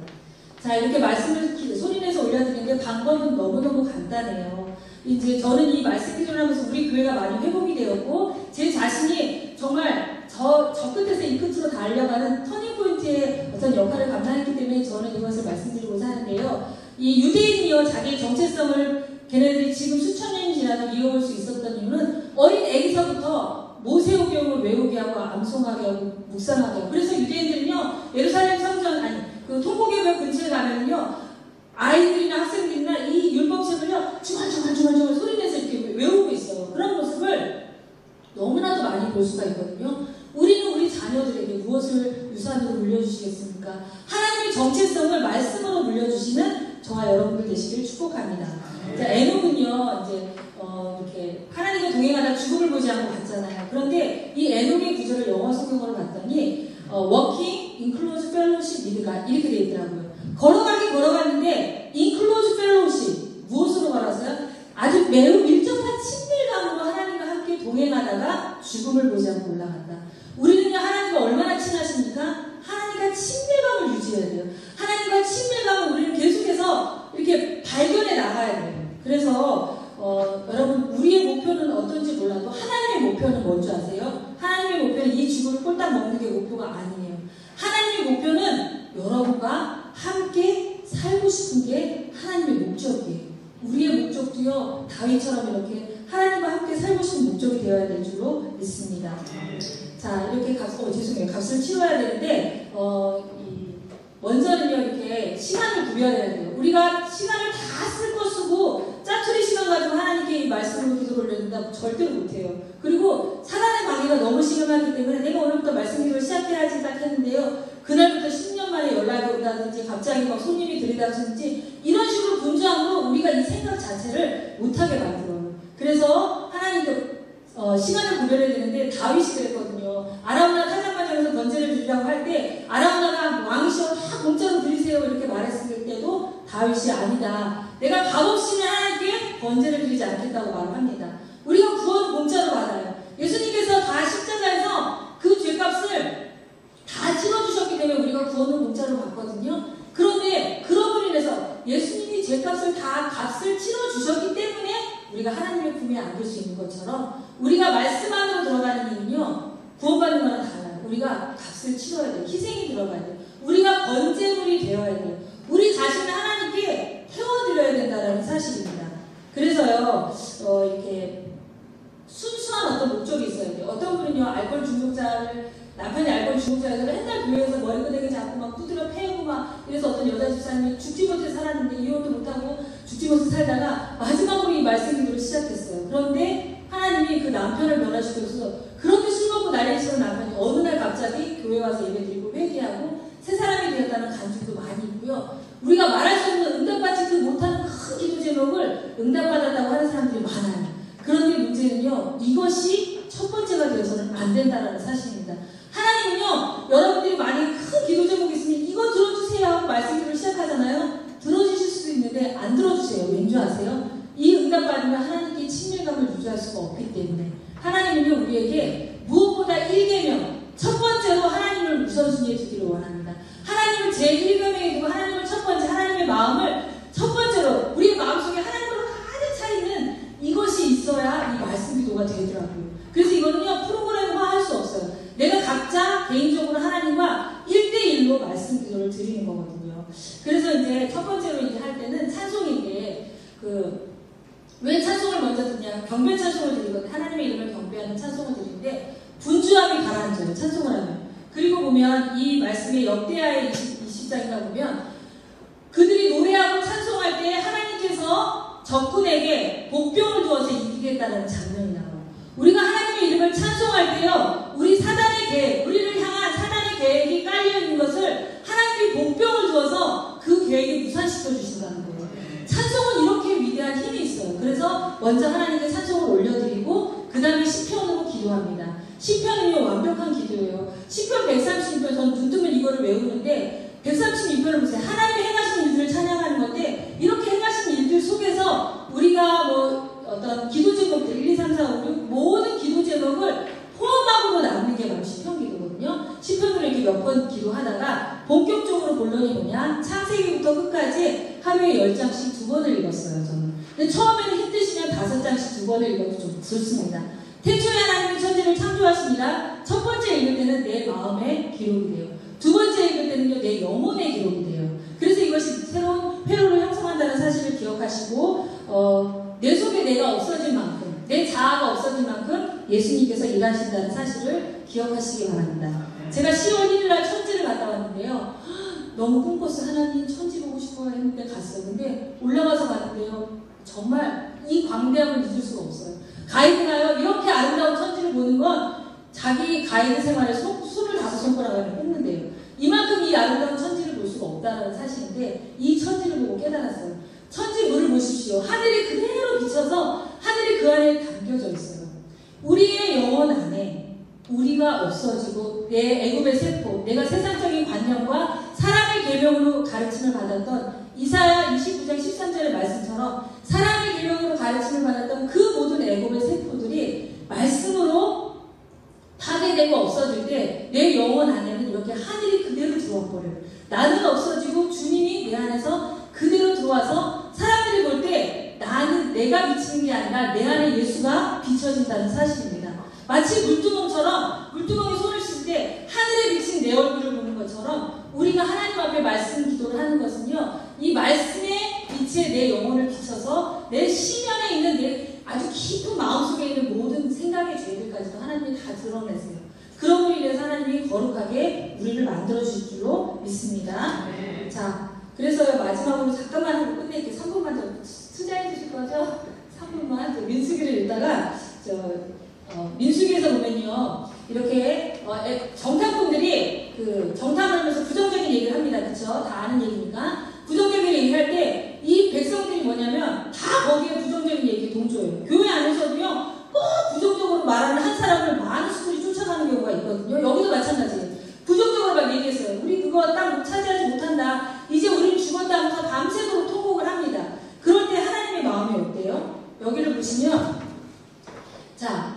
자, 이렇게 말씀을 소리내서 올려드리는데 방법은 너무너무 간단해요. 이제 저는 이 말씀 기도를 하면서 우리 교회가 많이 회복이 되었고 제 자신이 정말 저 끝에서 이 끝으로 달려가는 터닝포인트의 어떤 역할을 감당했기 때문에 저는 이것을 말씀드리고자 하는데요. 이 유대인이요 자기의 정체성을 걔네들이 지금 수천 년이 지나도 이어올 수 있었던 이유는 어린 애기서부터 모세오경을 외우게 하고 암송하게 하고 묵상하게 하고 그래서 유대인들은요 예루살렘 성전 그 통곡의 근처에 가면요 아이들이나 학생들이나 이 율법책을요 중얼중얼 소리내서 이렇게 외우고 있어요. 그런 모습을 너무나도 많이 볼 수가 있거든요. 우리는 우리 자녀들에게 무엇을 유산으로 물려주시겠습니까? 하나님의 정체성을 말씀으로 물려주시는 저와 여러분들 되시길 축복합니다. 자, 에녹은요 이제 이렇게 하나님과 동행하다 죽음을 보지 않고 갔잖아요. 그런데 이 에녹의 구절을 영어 성경으로 봤더니 Walking in close fellowship with God 이렇게 되어 있더라고요. 걸어갔는데 in close fellowship 무엇으로 걸었어요? 아주 매우 밀접한 친밀감으로 하나님과 함께 동행하다가 죽음을 보지 않고 올라간다. 우리는요 하나님과 얼마나 친하십니까? 하나님과 친밀감을 유지해야 돼요. 하나님과 친밀감을 우리는 계속해서 이렇게 발견해 나가야 돼요. 그래서 여러분 우리의 목표는 어떤지 몰라도 하나님의 목표는 뭔지 아세요? 하나님의 목표는 이 죽음을 꼴딱 먹는 게 목표가 아니에요. 하나님의 목표는 여러분과 함께 살고 싶은 게 하나님의 목적이에요. 우리의 목적도요 다윗처럼 이렇게 하나님과 함께 살고 싶은 목적이 되어야 될 줄로 믿습니다. 자, 이렇게 값을 치러야 되는데 먼저는요 이렇게 시간을 구별해야 돼요. 우리가 시간을 다 쓸 거 쓰고 짜투리 시간 가지고 하나님께 이 말씀으로 기도를 올린다 절대로 못해요. 그리고 사단의 방해가 너무 심하기 때문에 내가 오늘부터 말씀 기도를 시작해야지 딱 했는데요. 그날부터 10년 만에 연락이 온다든지 갑자기 막 손님이 들이닥치는지 이런 식으로 분주함으로 우리가 이 생각 자체를 못하게 만들어요. 그래서 하나님도 시간을 구별해야 되는데 다윗이 그랬거든요. 아라우나 타작마장에서 번제를 드리라고 할 때 아라우나가 왕이시여 다 공짜로 드리세요 이렇게 말했을 때도 다윗이 아니다. 내가 값없이는 하나님께 번제를 드리지 않겠다고 말을 합니다. 우리가 구원은 공짜로 받아요. 예수님께서 다 십자가에서 그 죄값을 다 치러주셨기 때문에 우리가 구원은 공짜로 받거든요. 그런데 그런 인해서 예수님이 죄값을 다 값을 치러주셨기 때문에 우리가 하나님의 품에 안길 수 있는 것처럼 우리가 말씀 안으로 들어가는 일은요 구원받는 거랑 달라요. 우리가 값을 치러야 돼요. 희생이 들어가야 돼요. 우리가 번제물이 되어야 돼요. 우리 자신을 하나님께 태워드려야 된다는 사실입니다. 그래서요 이렇게 순수한 어떤 목적이 있어야 돼요. 어떤 분은요 알코올 중독자를 남편이 알코올 중독자여서 맨날 교회에서 머리끄댕이 잡고 막 두드려 패고 막 이래서 어떤 여자 집사님이 죽지 못해 살았는데 이혼도 못하고 죽지 못해 살다가 마지막으로 이 말씀 기도를 시작했어요. 그런데 하나님이 그 남편을 변화시켜서 그렇게 술 먹고 난리치는 남편이 어느 날 갑자기 교회 와서 예배드리고 회개하고 새 사람이 되었다는 간증도 많이 있고요. 우리가 말할 수 없는 응답받지 못하는 큰 기도 제목을 응답받았다고 하는 사람들이 많아요. 그런데 문제는요, 이것이 첫 번째가 되어서는 안 된다는 사실입니다. 하나님은요, 여러분들이 만약에 큰 기도 제목이 있으면 이거 들어주세요 하고 말씀 기도를 시작하잖아요. 들어주실 수도 있는데 안 들어주세요. 왠지 아세요? 이 응답받으면 하나님께 친밀감을 유지할 수가 없기 때문에 하나님은요, 우리에게 무엇보다 1계명, 첫 번째로 하나님을 우선순위에 두기를 원합니다. 하나님을 제1계명에 두고 하나님을 첫 번째, 하나님의 마음을 첫 번째로, 우리의 마음속에 하나님으로 가득 차 있는 이것이 있어야 이 말씀 기도가 되더라고요. 그래서 이거는요, 프로그램화할 수 없어요. 내가 각자 개인적으로 하나님과 1대1로 말씀 기도를 드리는 거거든요. 그래서 이제 첫 번째로 이제 할 때는 찬송인데, 왜 찬송을 먼저 듣냐? 경배 찬송을 드리거든요. 하나님의 이름을 경배하는 찬송을 드리는데, 분주함이 가라앉아요. 찬송을 하면. 그리고 보면 이 말씀의 역대하의 20장인가 보면 그들이 노래하고 찬송할 때 하나님께서 적군에게 복병을 두어서 이기겠다는 장면이 나와요. 우리가 하나님의 이름을 찬송할 때요, 우리 사단의 계획, 우리를 향한 사단의 계획이 깔려있는 것을 하나님이 복병을 두어서 그 계획을 무산시켜 주신다는 거예요. 찬송은 이렇게 위대한 힘이 있어요. 그래서 먼저 하나님께 찬송을 올려드리고 그 다음에 시편으로 기도합니다. 시편은요, 완벽한 기도예요. 시편 132편, 저는 눈 뜨면 이거를 외우는데 132편을 보세요. 하나님의 행하신 일들을 찬양하는 건데, 이렇게 행하신 일들 속에서 우리가 어떤 기도 제목들 1, 2, 3, 4, 5, 6 모든 기도 제목을 포함하고 남는 게 바로 시편 기도거든요. 시편으로 이렇게 몇 번 기도하다가 본격적으로 본론이 뭐냐? 창세기부터 끝까지 하루에 10장씩 2번을 읽었어요, 저는. 근데 처음에는 힘드시면 5장씩 2번을 읽어도 좀 좋습니다. 태초에 하나님이 천지를 창조하시니라. 첫 번째 읽을 때는 내 마음의 기록이 돼요. 두 번째 읽을 때는요, 내 영혼의 기록이 돼요. 그래서 이것이 새로운 회로를 형성한다는 사실을 기억하시고, 내 속에 내가 없어진 만큼, 내 자아가 없어진 만큼 예수님께서 일하신다는 사실을 기억하시기 바랍니다. 제가 10월 1일 날 천지를 갔다 왔는데요. 너무 꿈꿨어요. 하나님 천지 보고 싶어 했는데 갔어요. 근데 올라가서 봤는데요, 정말 이 광대함을 잊을 수가 없어요. 가이드가요, 이렇게 아름다운 천지를 보는 건 자기 가이드 생활에 25손가락을 뽑는데요. 이만큼 이 아름다운 천지를 볼 수가 없다는 사실인데, 이 천지를 보고 깨달았어요. 천지 물을 보십시오. 하늘이 그대로 비쳐서 하늘이 그 안에 담겨져 있어요. 우리의 영혼 안에 우리가 없어지고 내 애굽의 세포, 내가 세상적인 관념과 사람의 계명으로 가르침을 받았던 이사야 29장 13절의 말씀처럼 사람의 계명으로 가르침을 받았던 그 모든 애굽의 세포들이 말씀으로 파괴되고 없어질 때 내 영혼 안에는 이렇게 하늘이 그대로 들어와 버려요. 나는 없어지고 주님이 내 안에서 그대로 들어와서 사람들이 볼 때 나는 내가 비치는 게 아니라 내 안에 예수가 비춰진다는 사실입니다. 마치 물두멍처럼 물두멍에 손을 쓸 때 하늘에 비친 내 얼굴을 보는 것처럼 우리가 하나님 앞에 말씀 기도를 하는 것은요, 이 말씀의 빛에 내 영혼을 비춰서 내 시면에 있는 내 아주 깊은 마음속에 있는 모든 생각의 죄들까지도 하나님이 다 드러내세요. 그런 일로 인해서 하나님이 거룩하게 우리를 만들어주실 줄로 믿습니다. 자, 그래서 마지막으로 잠깐만 하고 끝낼게요. 3분만 더 투자해 주실 거죠? 3분만. 민수기를 읽다가 민수기에서 보면요, 이렇게 정탐꾼들이 정탐을 하면서 부정적인 얘기를 합니다. 그쵸? 다 아는 얘기니까. 부정적인 얘기를 할 때 이 백성들이 뭐냐면 다 거기에 부정적인 얘기에 동조해요. 교회 안에서도요, 꼭 부정적으로 말하는 한 사람을 많은 수들이 쫓아가는 경우가 있거든요. 여기도 마찬가지예요. 부정적으로 막 얘기했어요. 우리 그거 딱 차지하지 못한다. 이제 우리는 죽었다 하면서 밤새도록 통곡을 합니다. 그럴 때 하나님의 마음이 어때요? 여기를 보시면, 자,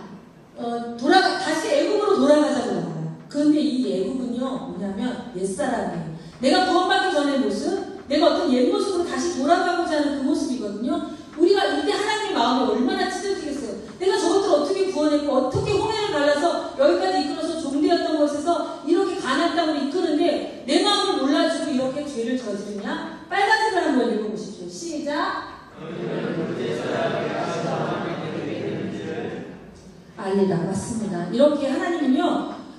다시 애굽으로 돌아가자고 나와요. 그런데 이 애굽은요, 뭐냐면 옛사람이에요. 내가 구원받기 전의 모습, 내가 어떤 옛 모습으로 다시 돌아가고자 하는 그 모습이거든요. 우리가 이때 하나님의 마음이 얼마나 찢어지겠어요. 내가 저것들 어떻게 구원했고, 어떻게 홍해를 갈라서 여기까지 이끌어서 종되었던 곳에서 이렇게 가나안 땅으로 이끄는데 내 마음을 몰라주고 이렇게 죄를 저지르냐? 빨간색을 한번 읽어보십시오. 시작. 알리다. 맞습니다. 이렇게 하나님은요,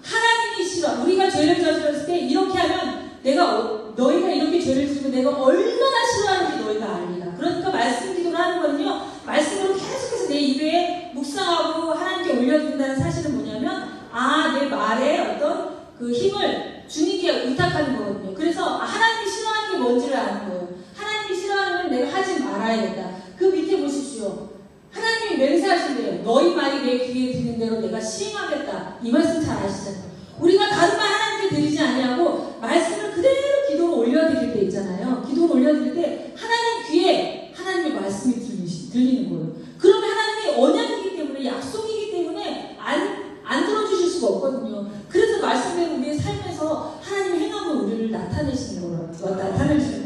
하나님이 싫어. 우리가 죄를 저질렀을 때 이렇게 하면 너희가 이렇게 죄를 지르고 내가 얼마나 싫어하는지 너희가 알리다. 그러니까 말씀 보십시오. 하나님이 맹세하신대요. 너희 말이 내 귀에 드는 대로 내가 시행하겠다. 이 말씀 잘 아시잖아요. 우리가 다른 말 하나님께 드리지 아니하고 말씀을 그대로 기도로 올려드릴 때 있잖아요. 기도로 올려드릴 때 하나님 귀에 하나님의 말씀이 들리는 거예요. 그러면 하나님의 언약이기 때문에, 약속이기 때문에 안 들어주실 수가 없거든요. 그래서 말씀대로 우리의 삶에서 하나님의 행함으로 우리를 나타내시는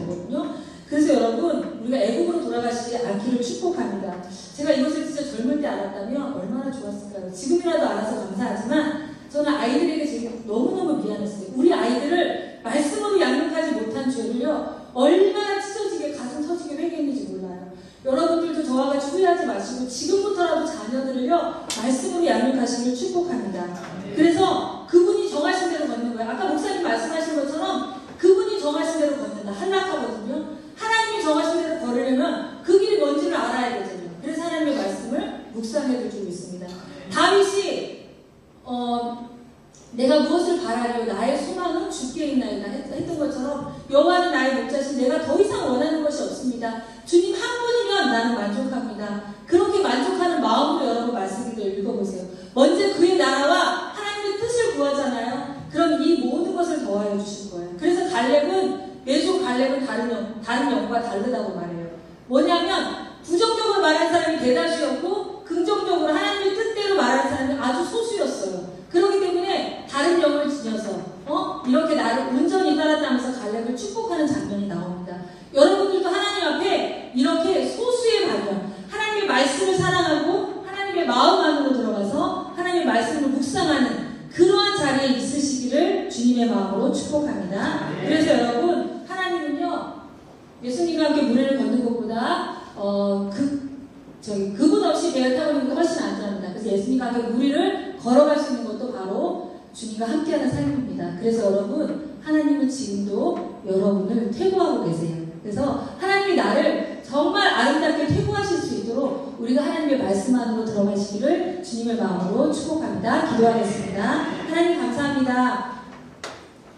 거거든요. 그래서 여러분, 우리가 애국으로 돌아가시지 않기를 축복합니다. 제가 이것을 진짜 젊을 때 알았다면 얼마나 좋았을까요? 지금이라도 알아서 감사하지만 저는 아이들에게 지금 너무너무 미안했어요. 우리 아이들을 말씀으로 양육하지 못한 죄를요, 얼마나 찢어지게 가슴 터지게 회개했는지 몰라요. 여러분들도 저와 같이 후회하지 마시고 지금부터라도 자녀들을요, 말씀으로 양육하시길 축복합니다. 그래서 그분이 정하신 대로 걷는 거예요. 아까 목사님 말씀하신 것처럼 그분이 정하신 대로 걷는다. 한락하거든요. 하나님이 정하신 대로 걸으려면 그 길이 뭔지를 알아야 되잖아요. 그래서 하나님의 말씀을 묵상해 주고 있습니다. 다윗이 내가 무엇을 바라려 나의 소망은 주께 있나이다 했던 것처럼 여호와는 나의 목자신 내가 더 이상 원하는 것이 없습니다. 주님 한 분이면 나는 만족합니다. 그렇게 만족하는 마음으로 여러분 말씀을 읽어보세요. 먼저 그의 나라와 하나님의 뜻을 구하잖아요. 그럼 이 모든 것을 더하여 주실 거예요. 그래서 내조 갈렙은 다른 영과 다르다고 말해요. 뭐냐면 부정적으로 말한 사람이 대다수였고 긍정적으로 하나님의 뜻대로 말한 사람이 아주 소수였어요. 그렇기 때문에 다른 영을 지녀서 이렇게 나를 온전히 따랐다면서 갈렙을 축복하는 장면이 나옵니다. 여러분들도 하나님 앞에 이렇게 소수의 반영, 하나님의 말씀을 사랑하고 하나님의 마음 안으로 들어가서 하나님의 말씀을 묵상하는 그러한 자리에 있으시기를 주님의 마음으로 축복합니다. 그래서 여러분, 하나님은요, 예수님과 함께 무리를 걷는 것보다 그분 없이 배를 타고 있는 게 훨씬 안전합니다. 그래서 예수님과 함께 무리를 걸어갈 수 있는 것도 바로 주님과 함께하는 삶입니다. 그래서 여러분, 하나님은 지금도 여러분을 퇴보하고 계세요. 그래서 하나님이 나를 정말 아름답게 퇴보하실 수 있도록 우리가 하나님의 말씀 안으로 들어가시기를 주님의 마음으로 축복합니다. 기도하겠습니다. 하나님 감사합니다.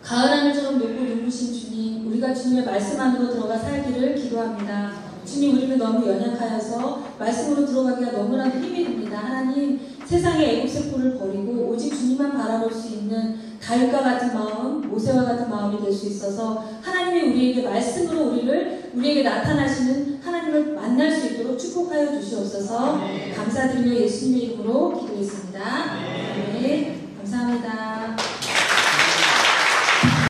가을 하늘처럼 높고 눈부신 주님, 우리가 주님의 말씀 안으로 들어가 살기를 기도합니다. 주님, 우리는 너무 연약하여서 말씀으로 들어가기가 너무나도 힘이 듭니다. 하나님, 세상의 애국의 꼴을 버리고 오직 주님만 바라볼 수 있는 다윗과 같은 마음, 모세와 같은 마음이 될 수 있어서 하나님이 우리에게 말씀으로 우리에게 나타나시는 하나님을 만날 수 있도록 축복하여 주시옵소서. 감사드리며 예수님의 이름으로 기도했습니다.